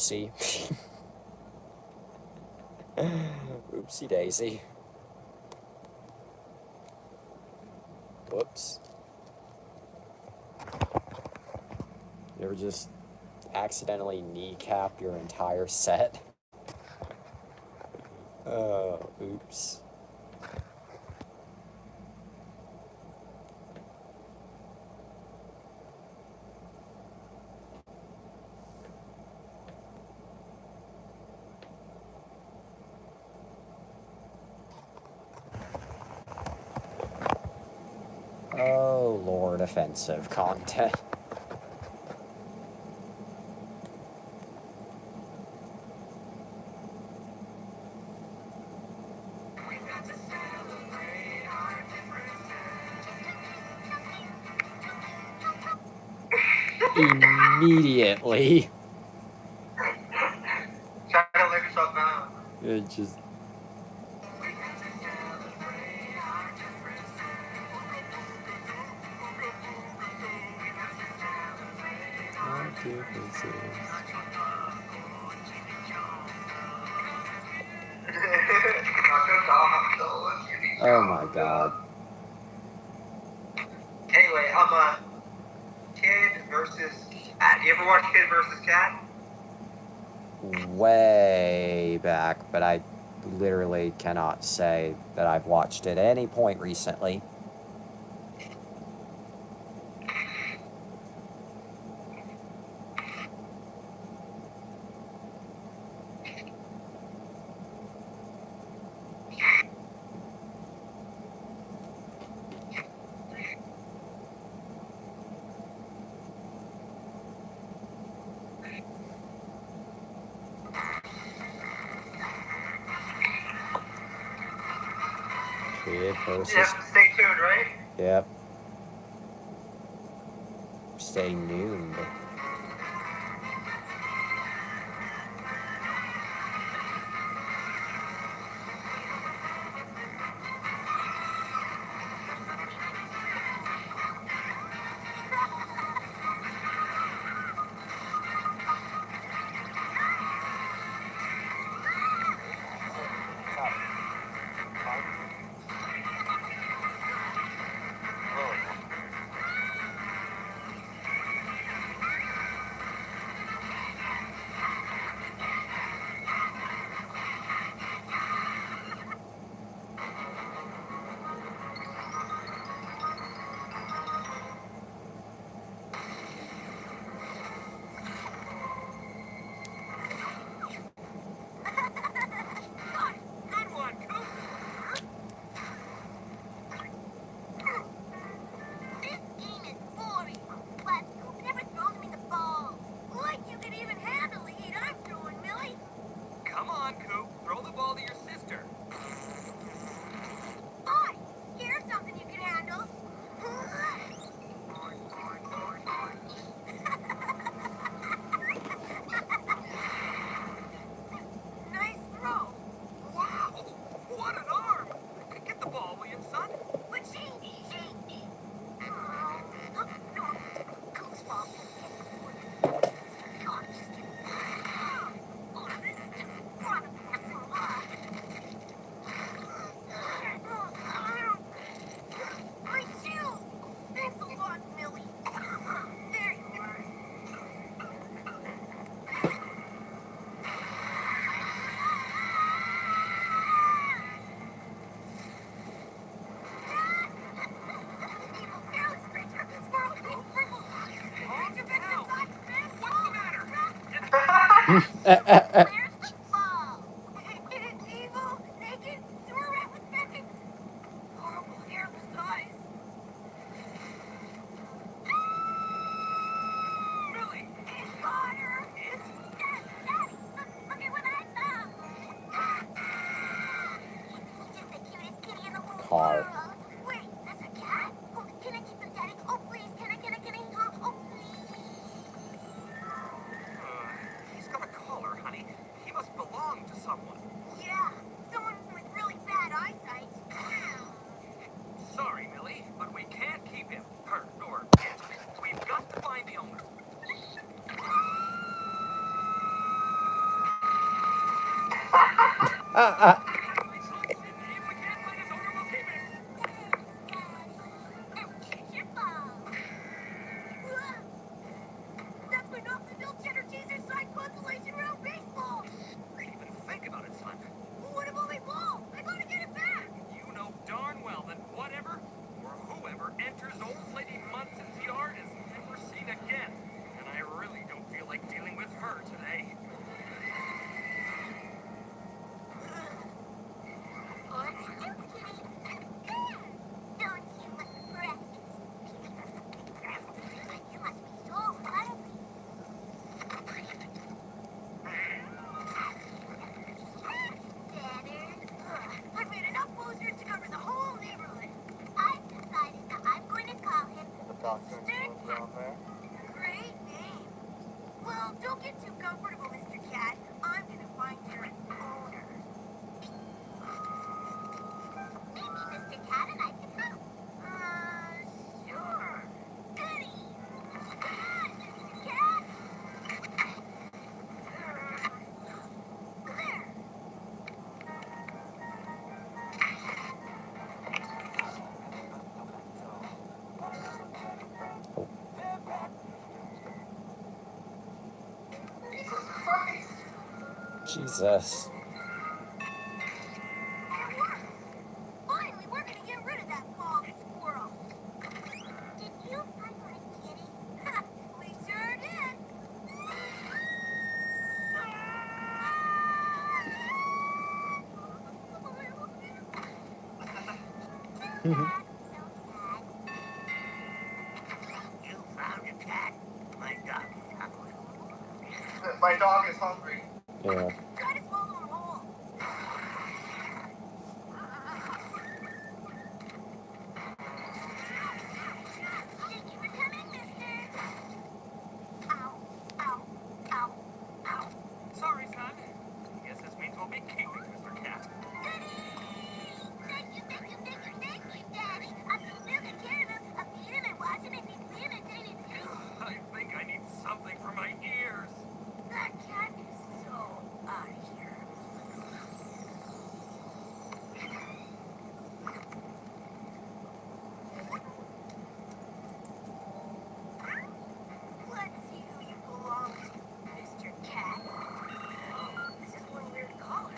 Oopsie. Oopsie daisy. Whoops. You ever just accidentally kneecap your entire set? Oh, oops. Oh, Lord, offensive content. Immediately. Try to let yourself down. It just... What differences? Oh my god. Anyway, Kid versus Cat. You ever watch Kid versus Cat? Way back, but I literally cannot say that I've watched it at any point recently. Kid versus... You have to stay tuned, right? Yep. Stay nooned. Car. He's got a collar, honey. He must belong to someone. Yeah, someone with really bad eyesight. Sorry, Millie, but we can't keep him. Her, or it. We've got to find the owner. Your fault. That's my Knoxville cheddar cheese inside consolation round baseball. Didn't even think about it, son. What about my ball? I gotta get it back. You know darn well that whatever or whoever enters old lady Munson's yard is never seen again. And I really don't feel like dealing with her today. What's new, kitty? There! Don't you look precious? You must be so hungry. Better. I've made enough posters to cover the whole neighborhood. I've decided that I'm going to call him The doctor Mr. down there. Great name. Well, don't get too comfortable, Mr. Cat. I'm gonna find your owner. Maybe Mr. Cat and I can help. Sure. Goody. Come on, Mr. Cat. There. Jesus. It worked. Finally, we're gonna get rid of that bald squirrel. Did you find my kitty? We sure did. So sad. You found your cat? My dog is hungry. My dog is hungry. Yeah. Try to swallow him whole. Thank you for coming, mister. Ow, ow, ow, ow. Sorry, son. Guess this means we'll be keeping Mr. Cat. Thank you, Daddy. I'm so taking care of him. I'm feeding him and watching him. He's clean and taking I think I need something for my ears. That cat is so out of here. Let's see who you belong to, Mr. Cat. This is one weird color.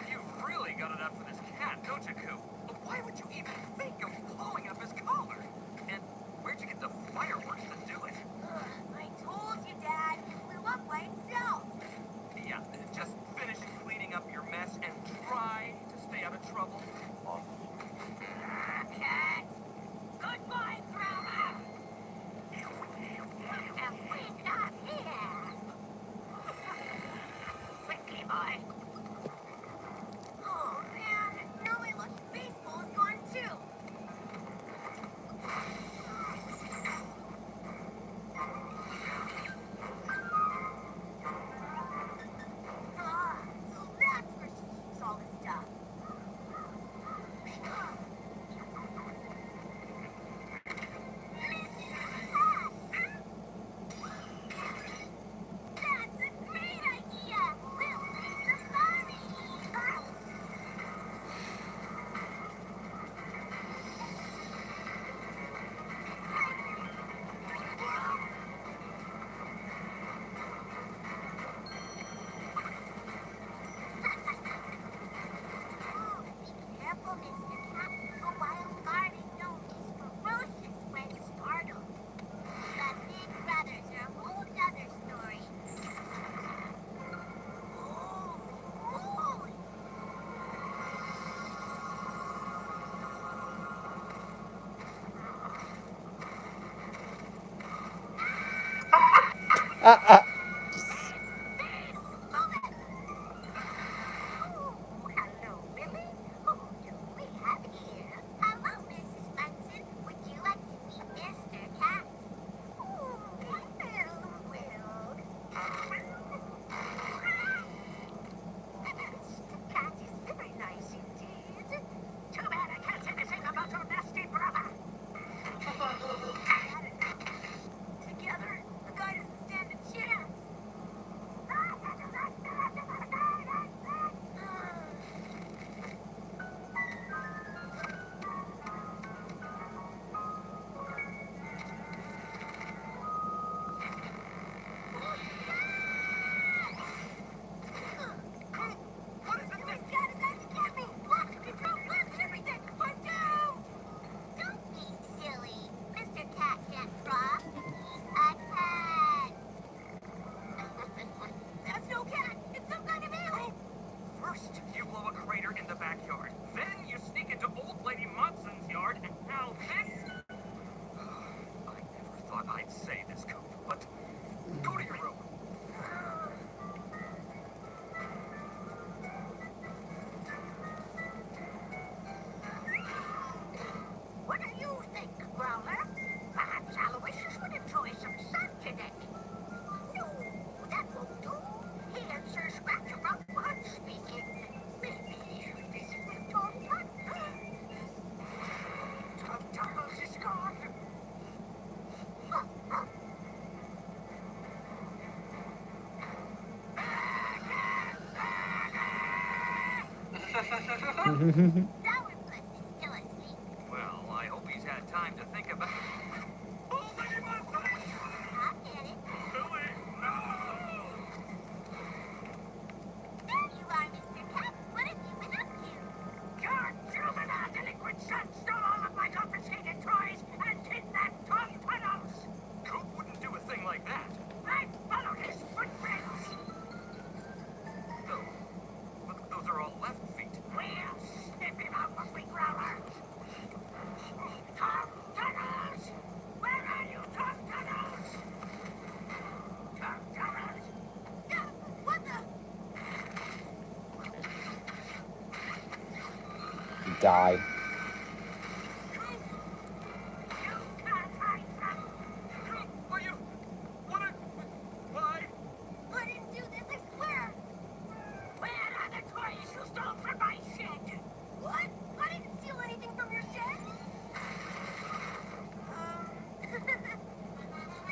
You've really got it up for this cat, don't you, Coop? But why would you even think of pulling up his collar? And where'd you get the fireworks to do it? I told you, Dad. It blew up by itself. Yeah, just finish cleaning up your mess and try to stay out of trouble. Cat. Goodbye, Grandma. And we're not here. Quickly, boy. Oh, man. Now my lucky baseball is gone, too. So that's where she keeps all the stuff. That's a great idea! We'll play safari! Be careful, Mr. Cat. A wild garden known is ferocious when startled. The big brothers are a whole other story. Holy moly! Hello, Willie. Who do we have here? Hello, Mrs. Munson. Would you like to meet Mr. Cat? Sourpuss is still asleep. Well, I hope he's had time to think about. I'll get it. Billy, no! There you are, Mr. Cat. What have you been up to? Your juvenile delinquent son stole all of my confiscated toys and kidnapped Tom Tunnels! Coop wouldn't do a thing like that. I followed his footprints! No, but those are all left feet. We'll sniff him out, ugly growler! Tom Tunnels! Where are you, Tom Tunnels? Tom Tunnels! What the? Die. You can't hide from... Are you... What are... Why? I didn't do this, I swear. Where are the toys you stole from my shed? What? I didn't steal anything from your shed.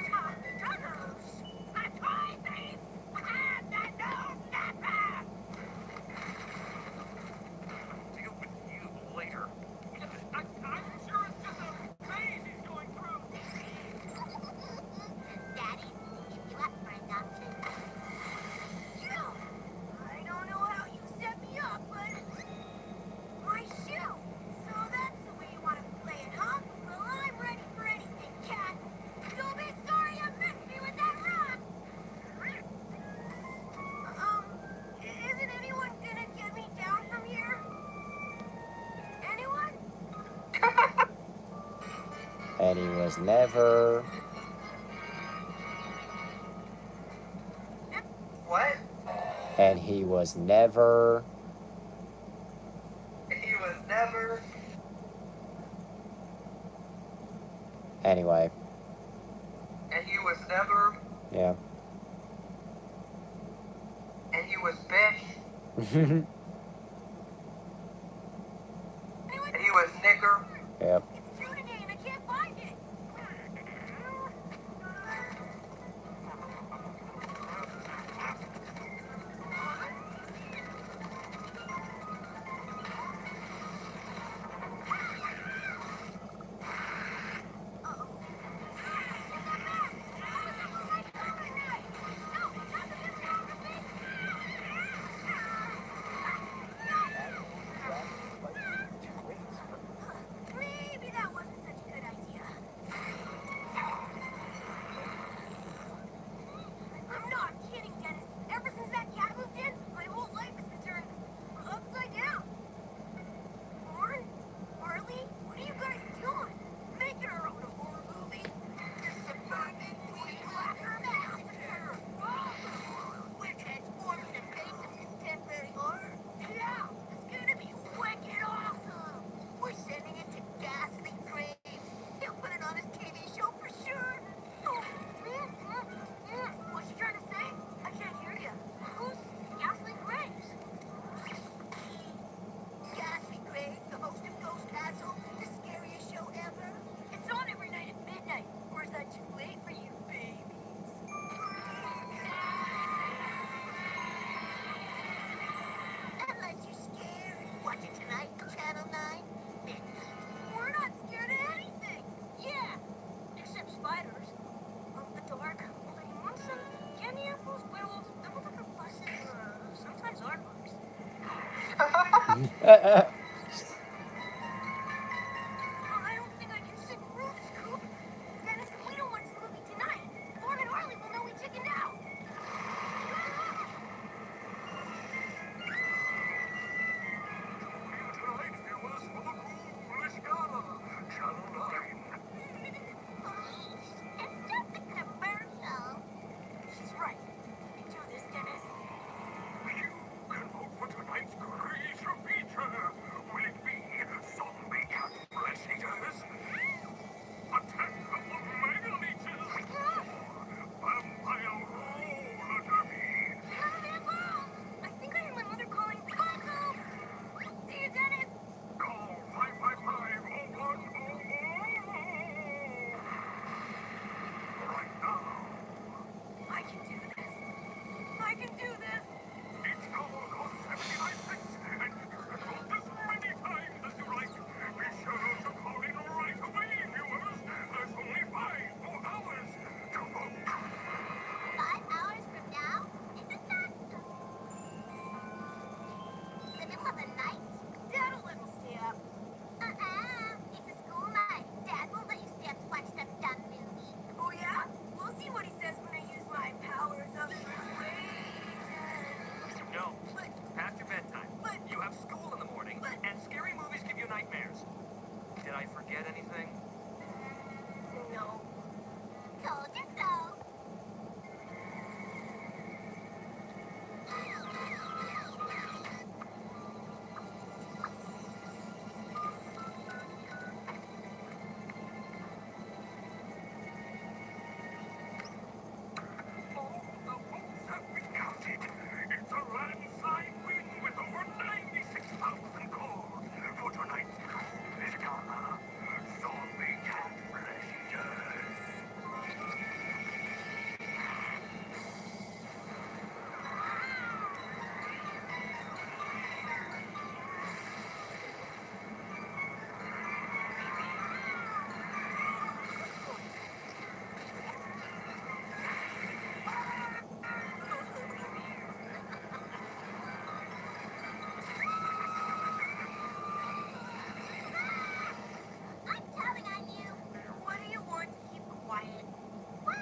Tom Tunnels! A toy thief! And a no-napper! Deal with you later. I'm sure it's just a phase he's going through. Daddy's give you up for adoption. You! I don't know how you set me up, but my shoe. So that's the way you want to play it, huh? Well, I'm ready for anything, Cat. You'll be sorry you missed me with that rock. Isn't anyone gonna get me down from here? Anyone? And he was never. What? And he was never. He was never. Anyway, And he was never. yeah. And he was bitch. And he was nigger. Yep. It's true today and I can't find it. Maybe that wasn't such a good idea. I'm not kidding, Dennis. Ever since that cat moved in, my whole life has been turned upside down. Lauren? Marley? What are you guys doing? Making our own horror movie? This suburban flea clacker massacre! We're transforming the face of contemporary horror? Yeah! It's gonna be wicked awesome! We're sending it to ghastly graves. He'll put it on his TV show for sure. What you trying to say? I can't hear you. Who's ghastly graves? Ghastly Graves, the host of Ghost Castle, the scariest show ever. It's on every night at midnight. Or is that too late for you, babies? Unless you're scared. Watch it tonight, Channel 9. We're not scared of anything. Yeah, except spiders. The dark, holding monster, candy apples, werewolves, double-decker buses, sometimes aardvarks. I don't think I can sit through this, Coop. Dennis, if we don't watch the movie tonight, Lauren and Harley will know we chickened out. Tonight it was for the foolish gala. Channel 9. It's just a commercial. She's right. We can do this, Dennis. You can vote for tonight's creature feature. And scary movies give you nightmares. Did I forget anything? No. Told you so. It's a landslide win with over 96,000 calls for tonight's coolest gala. Zombie cat pleasures. I'm telling on you. What do you want to keep quiet? Well,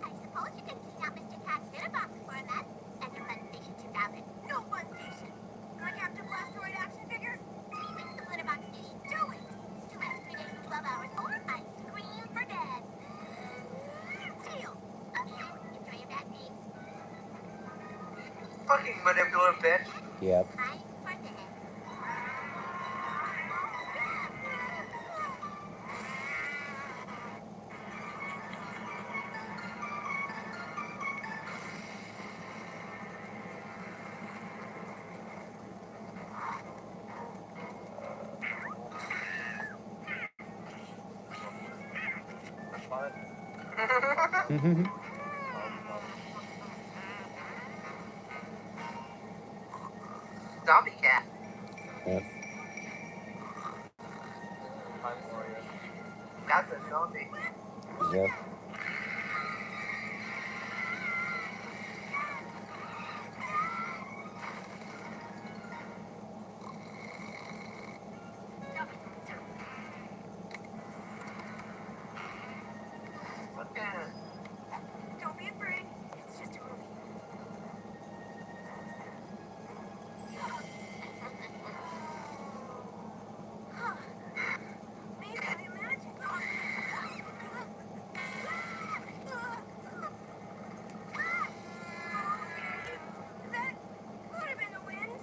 I suppose you can clean out Mr. Cat's litter box for a mess. And the Fun Station 2000. No Fun Station. My Captain Blastoid action figure? 3 weeks of litter box station. 2 weeks. 2 weeks, 3 days, and 12 hours, or I scream for dead. Deal. Okay, enjoy your bad dreams. Fucking manipulative bitch. Yep. Time for dead. That's fine. Zombie cat. Yep. Time warrior. That's a zombie. Yep. Okay. Don't be afraid. It's just a movie. Maybe I imagine. That could have been the wind.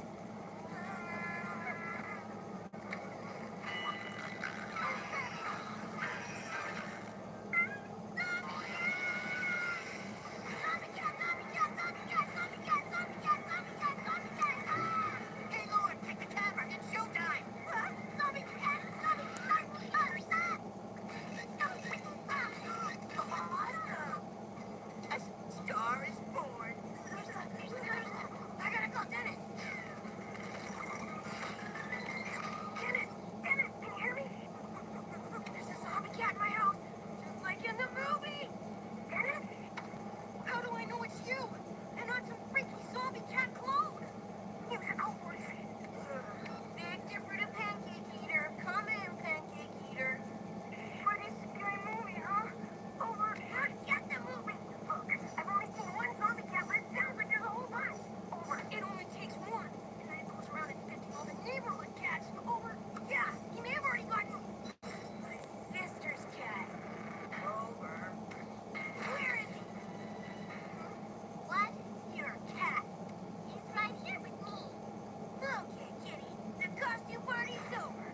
Hey, Lord, take the camera. It's showtime. A star is born. I gotta call Dennis. Dennis, can you hear me? There's a zombie cat in my house, just like in the movie. Dennis? How do I know it's you? And not some freaky zombie cat clone? Musical voice. Big difference to Pancake Eater. Come in, Pancake Eater. Pretty scary movie, huh? Over. Forget the movie. Look, I've only seen one zombie cat, but it sounds like there's a whole bunch. Over. It only takes one. And then it goes around infecting all the neighborhood cats. Over. Yeah, he may have already gotten my sister's cat. Over. Where is he? What? Your cat. He's right here with me. Okay, kitty. The costume party's over.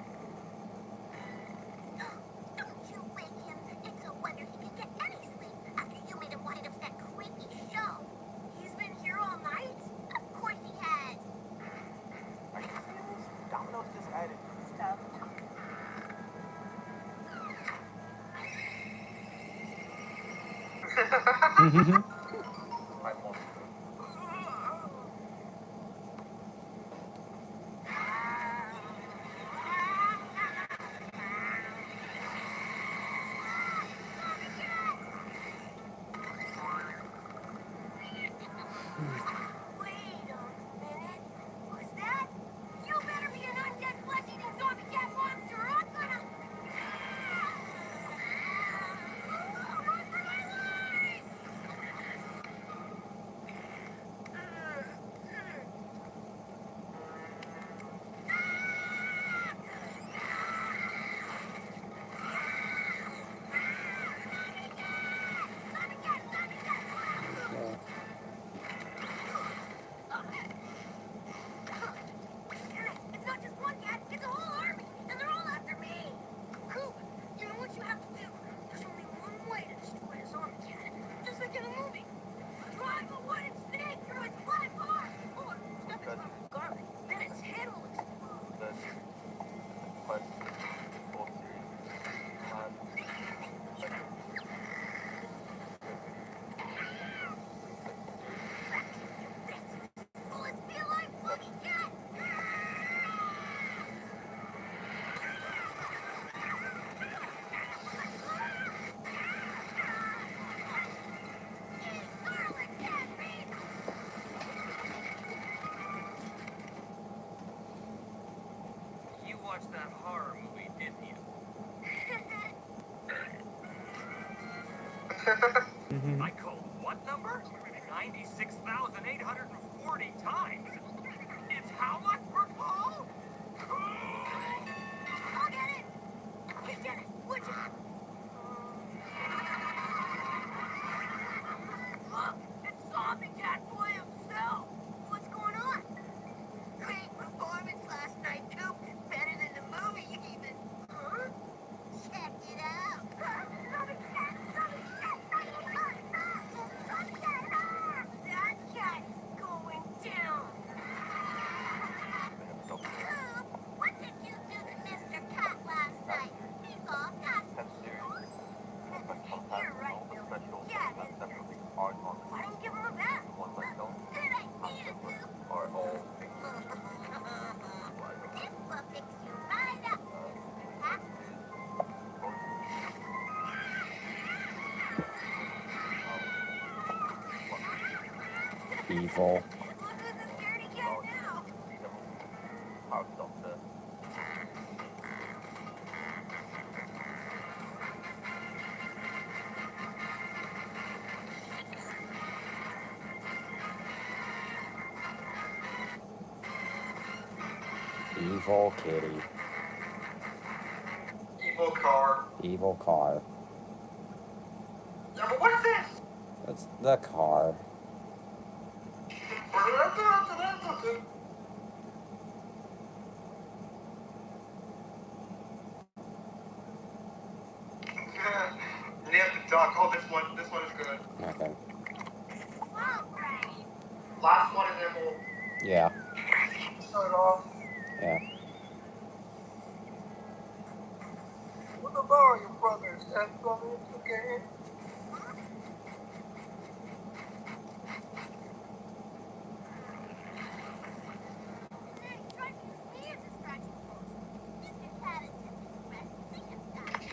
Don't you wake him. It's a wonder he can get any sleep after you made him want it of that creepy show. He's been here all night? Of course he has. Are you serious? Domino's just added stuff. I won't. Wait a minute. Was that? You better be an undead flesh-eating zombie cat monster or I'm gonna... Run for my life! watch that horror movie, didn't you? I called what number? 96,840 times. It's how much per call? I'll get it. Hey, Dennis, would you? Look, it's Zombie Cat Boy himself. What's going on? Great performance last night, Coop. Better than the movie, even. Huh? Check it out. Zombie Cat, Zombie Cat, Zombie Cat, Zombie Cat. That cat is going down. Coop, what did you do to Mr. Cat last night? He's all dusty. You're right, Bill. Cat is dusty. Why don't you give him a bath? Good idea, Coop. This will fix you right up, Mr. Cat. Evil. Look who's a scaredy cat now. Evil kitty. Evil car. Evil car. Yeah, but what is this? That's the car. Near the duck. Oh, this one is good. Okay. All right. Last one, and then we'll Yeah. start off. Yeah. What the Mario Brothers have gone into the game? Hey, try to use me as a scratching post. Mr. Cat is just expressing singing style.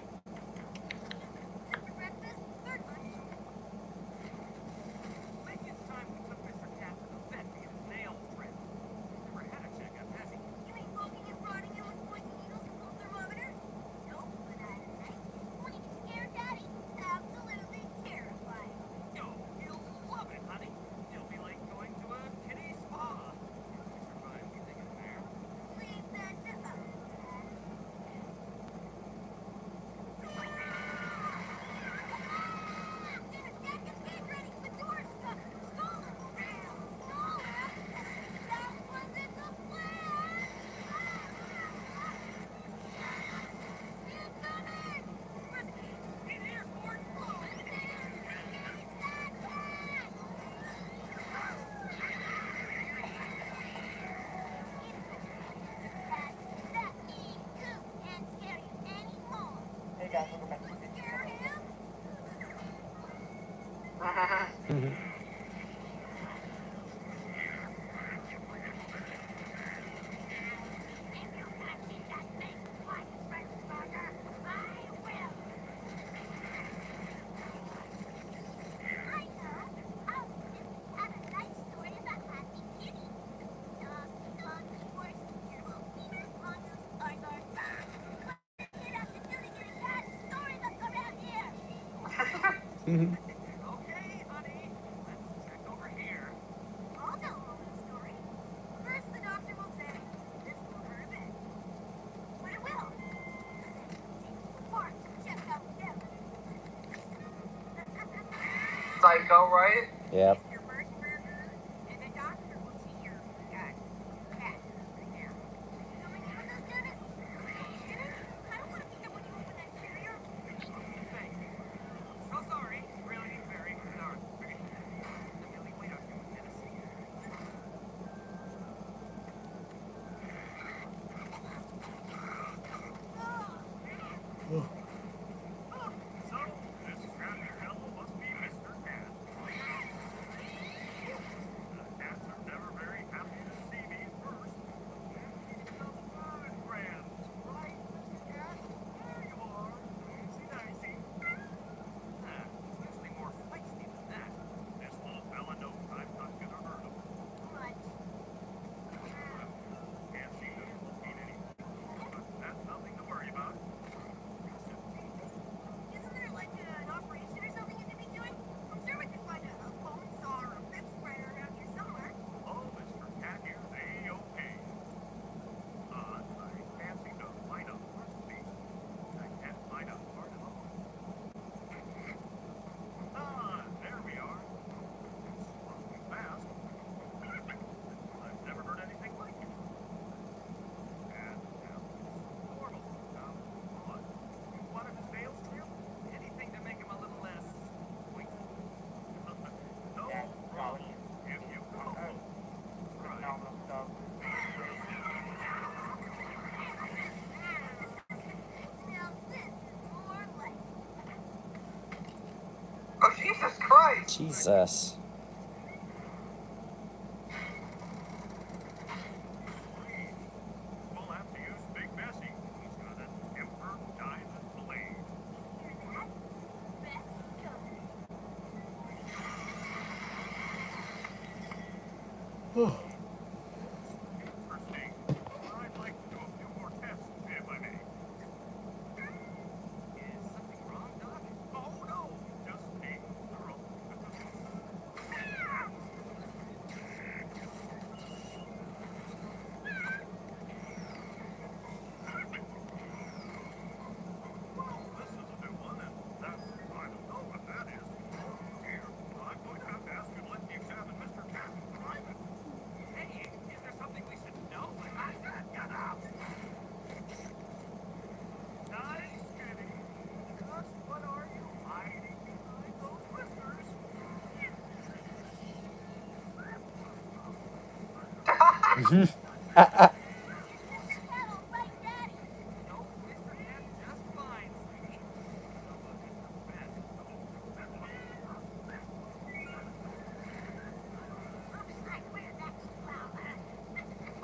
After breakfast, third lunch. Maybe it's time we took Mr. Cat to the vet to get his nails trimmed. Never had a checkup, has he? You mean poking and prodding him with pointy needles and no thermometer? Nope, but I had a nice big pointy to scare Daddy. Absolutely terrifying. No, he'll love it, honey. It'll be like going to a kiddie spa. If we survive getting in there. Leave that to us, Dad. Dennis, Dad, get the gate ready. The door's stuck. Stall him. Stall him. That wasn't the plan. Incoming. In here, Ford! That mean Coop can't scare you anymore. Hey guys, welcome back to the Scare him? video. If you catch me that big white French burger, I will. I know. I'll have a nice story about happy kitty. Dog, horse, wolf, beaver, mongoose, arthur. What did it have to do to get a cat story that's around here? Okay, honey. Let's check over here. I'll tell him the story. First, the doctor will say, this will hurt a bit. But it will. Then take you to the park to check out them. Psycho, right? Yep. Your first burger, and the doctor will see your cat right now. Coming in with us, Dennis? Dennis, I don't want to be there when you open that carrier. Thank you. So sorry. Really very sorry. Amelie, wait up here with Dennis. So, this scrappy fellow must be Mr. Cat. Christ! Jesus. We'll have to use Big Bessie. He's got a temper diamond blade. Hear that? Bessie's coming. Interesting. I'd like to do a few more tests, if I may. Is something wrong, Doc? Oh, no. Just a thorough. Well, this is a new one, and that's, I don't know what that is. Oh, dear. I'm going to have to ask you to let me examine Mr. Cat in private. Hey, is there something we should know? I said get out! Nice kitty. Just what are you hiding behind those whiskers? That'll bite Daddy. No, Mr. Cat's just fine, sweetie. How about Mr. Bat? Looks like we're next, Flower. Mr.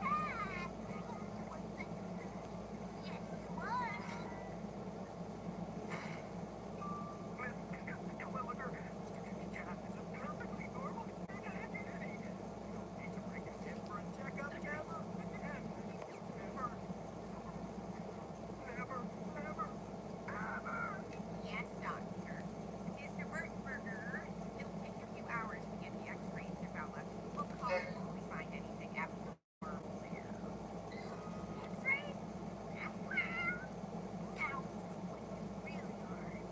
Cat! What's it? Yes, you are. However, Mr. Cat is a perfectly normal kitty. You don't need to bring him in for a checkup, ever. And never, ever. Yes, doctor. Mr. Burtonberger, it'll take a few hours to get the x-rays developed. We'll call you if we find anything abnormal there. X-rays? Ow. Really hard.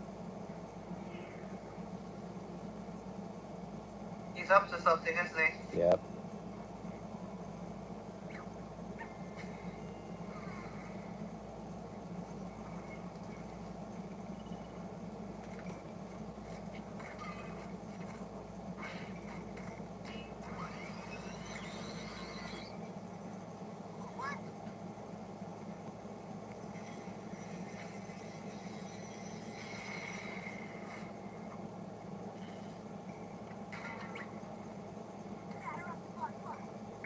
He's up to something, isn't he? Yep. What? Batter up the blood flow.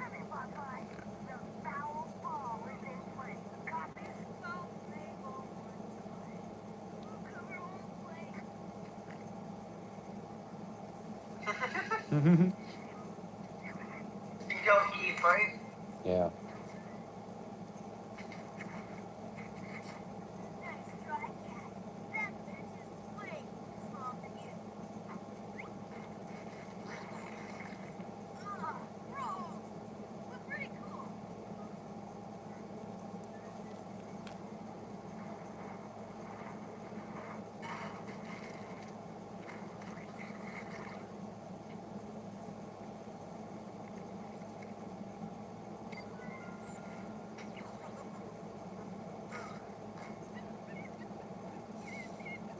Every blood line. The foul ball is in play. Copy? Foul play ball play. Cover home play. You go eat, right? Yeah. Nice try, Cat. That bench is way too small for you. Ugh, gross. But pretty cool.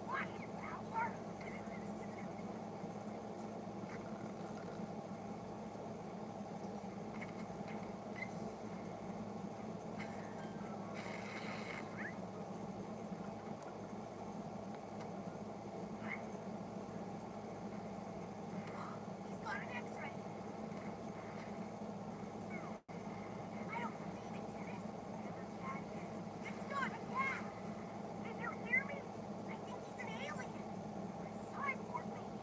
What? Power? He's got an X-ray. I don't believe it, Dennis. Whatever cat is, it's not a cat. Did you hear me? I think he's an alien. Or a cyborg, maybe.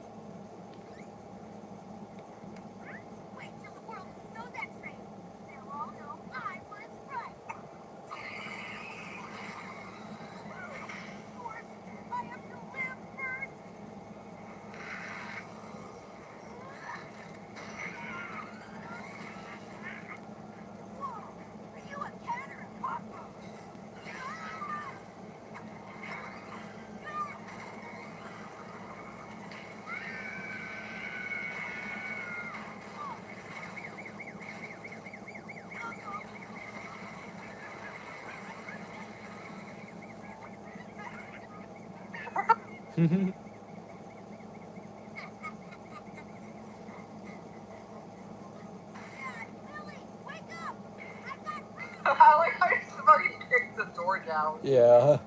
Wait till the world sees those X-rays. They'll all know I was right. Of course, I have to live first. Whoa! Are you a cat or a cockroach? Dad, Billy, wake up! I've got I like how somebody kicked the door down. Yeah.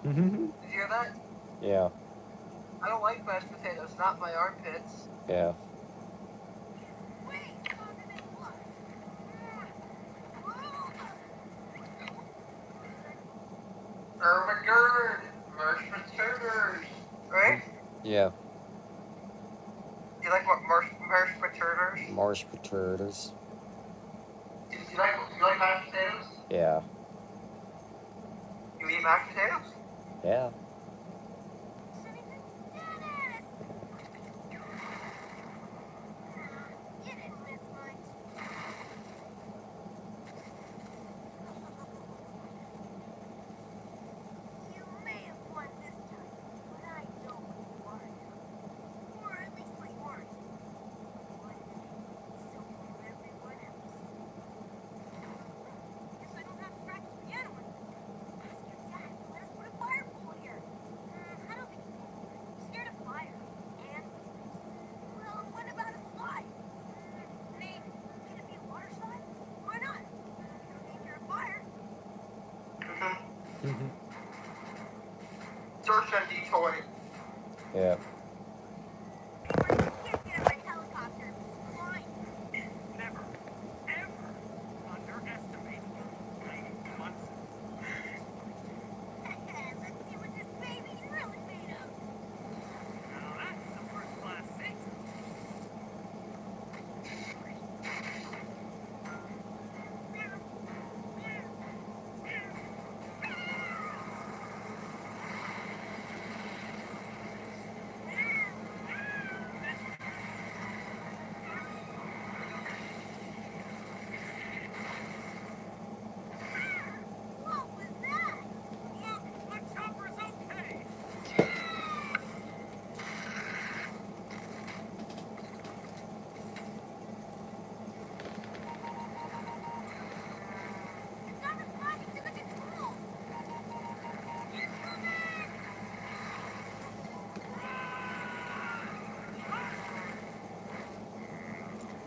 Did you hear that? Yeah. I don't like mashed potatoes, not my armpits. Yeah. Way stronger than it was. Ermagerd, mashed potatoes. Right? Yeah. You like what mashed potatoes? Marsh potatoes. You like mashed potatoes? Yeah. You eat mashed potatoes? Yeah. Dennis! You didn't miss much. You may have won this time, but I know what you are now. Or at least what you weren't. One day, so will everyone else. Guess I don't have to practice piano anymore. Ask your dad to let us put a fire pole here. I don't think he can. He's scared of fire. And well, what about a slide? Maybe. Can it be a water slide? Why not? No danger of fire. Search and detoy. Yeah. You can't get in my helicopter. It's flying. Never, ever underestimate flying once. Let's see what this baby's really made of. Now that's the first class seat. What was that? Look, the chopper's okay. It's not responding to the controls.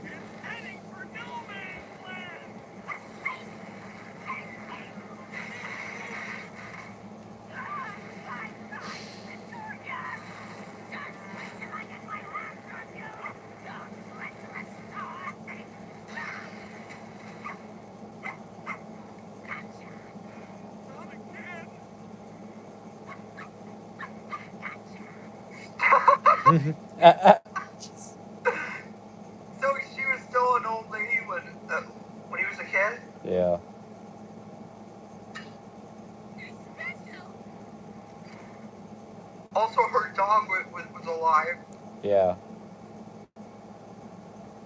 It's heading for no man's land. Not again. So she was still an old lady when he was a kid? Yeah. Also, her dog was alive. Yeah.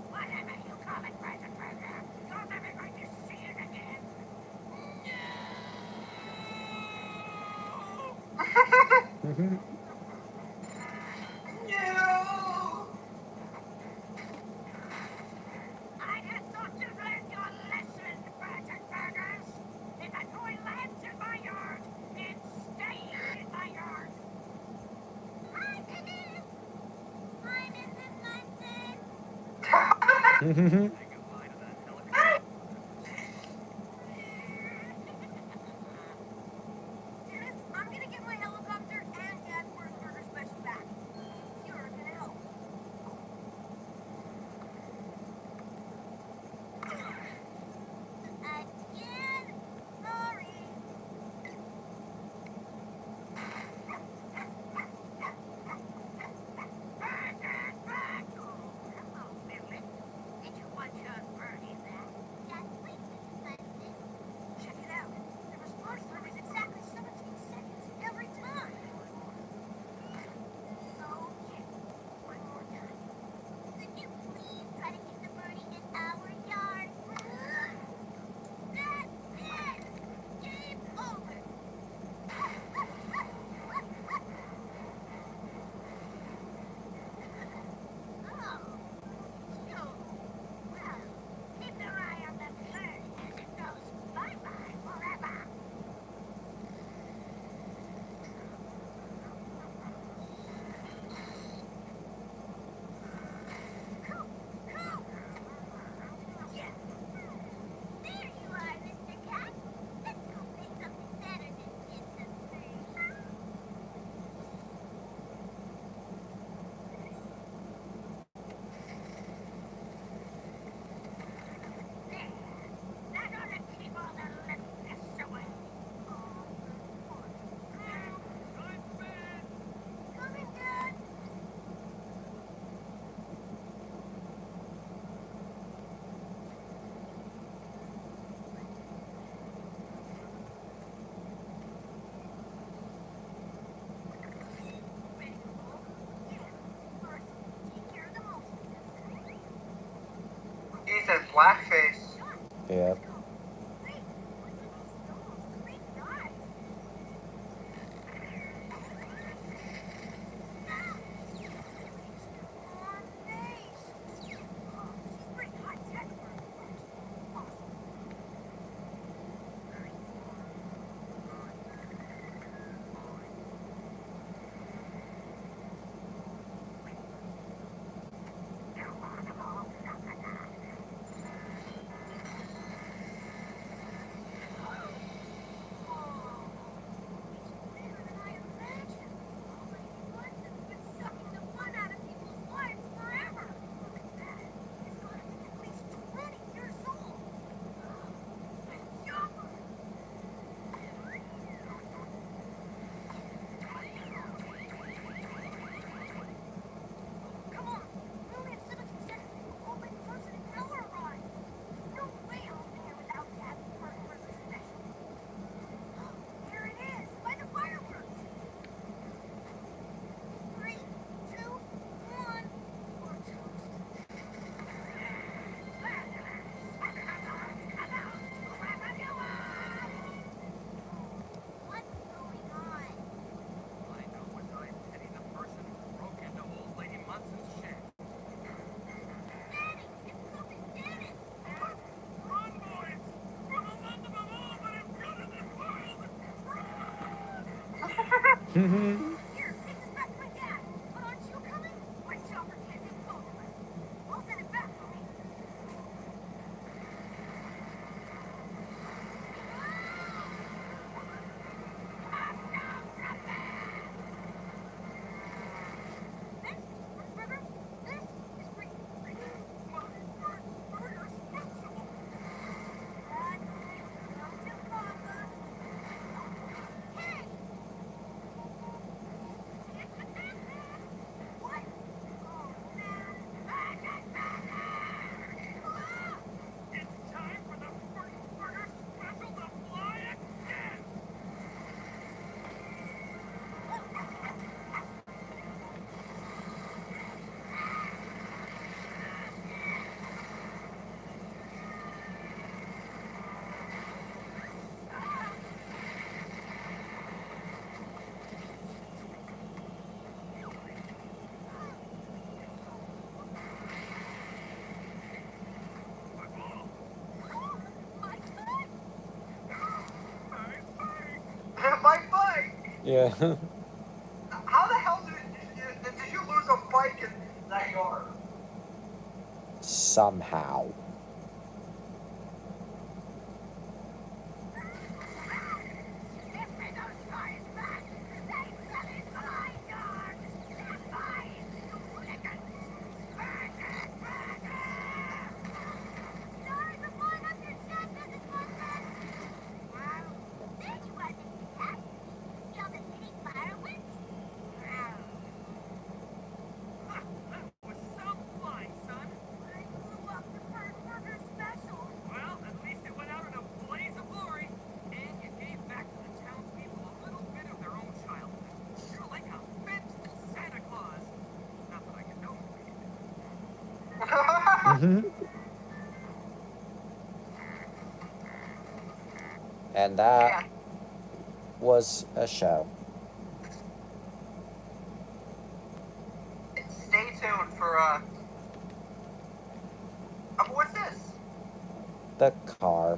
Whatever you call it, Reisenberger, you're never going to see it again. No! I just thought you learned your lesson, Reisenbergers. If a toy lands in my yard, it's staying in my yard. I'm in it. I'm in the mountain. Say goodbye to that helicopter. Dennis, I'm gonna get my helicopter and Dad's Burger special back. You're gonna help. Again? Sorry. Hello, Billy. Did you want to said blackface. Yeah. Wait, what's with these almost creepy eyes? On face. Oh, she's pretty high tech for her age. Awesome. It's weirder than I imagined. Like blood that's been sucking the fun out of people's lives forever. Look at that. It's gotta be at least 20 years old. And younger. Come on. We only have 17 seconds before Old Lady Person and Noah arrive. No way I'll be here without Dad's birthday special. Here it is, by the fireworks. 3, 2, 1. We're toast. What's going on? I know as I pity the person who broke into Old Lady Munson's shed. Daddy! It's Puppy Dennis! Run, boys! For the love of all that is good in this world, run! Here, take this back to my dad. But aren't you coming? My chopper can't take both of us. I'll send it back for me. Thanks, Mr. Burger. This is for you. Burger's flexible. Dad, come to Papa. Hey! What? Oh, man. It's time for the Burger Special to fly again! My foot! My bike! Yeah. How the hell did you lose a bike in that yard? Somehow. Give me those toys back! They sell it blinders! They're mine! Hooligans! Burger! Sorry for blowing up your shed, Mrs. Munson! Wow. There you are, Mr. Cat. See all the pretty fireworks? Wow. That was some flying, son. I blew up the first burger special. Well, at least it went out in a blaze of glory. And you gave back to the townspeople a little bit of their own childhood. You're like a vengeful Santa Claus. Not that I can know you. And that Yeah. was a show. Stay tuned for what's this? The car.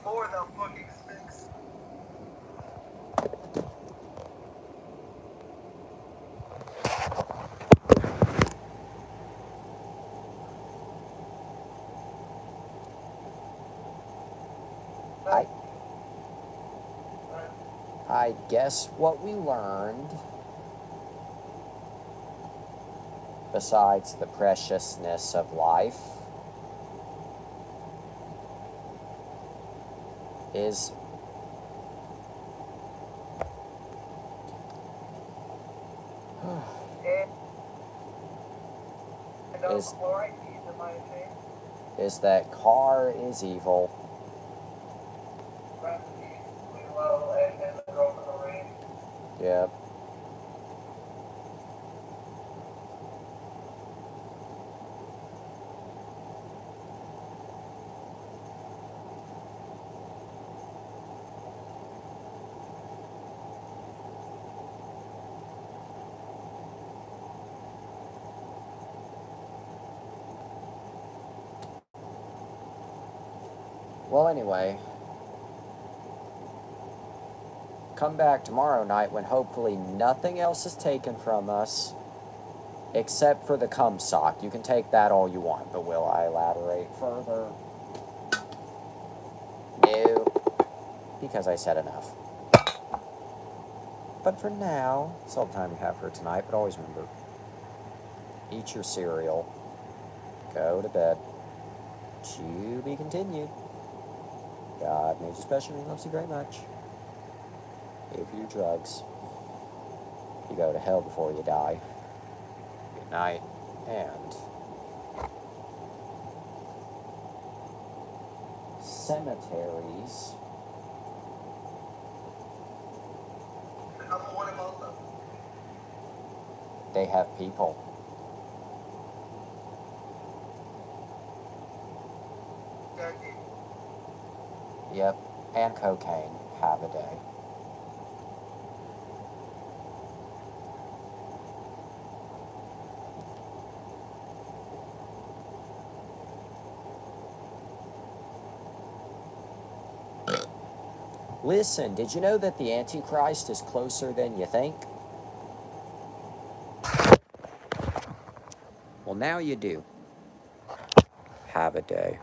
More than fucking six. I guess what we learned, besides the preciousness of life, is Is- chloride in my opinion. is that car is evil Yep. Well, anyway, come back tomorrow night when hopefully nothing else is taken from us except for the cum sock. You can take that all you want, but will I elaborate further? No, because I said enough. But for now, that's all the time we have for tonight. But always remember, eat your cereal, go to bed, to be continued. God made you special and loves you very much. Pay for your drugs. You go to hell before you die. Good night, and cemeteries. What about them? They have people. Yep, and cocaine. Have a day. Listen, did you know that the Antichrist is closer than you think? Well, now you do. Have a day.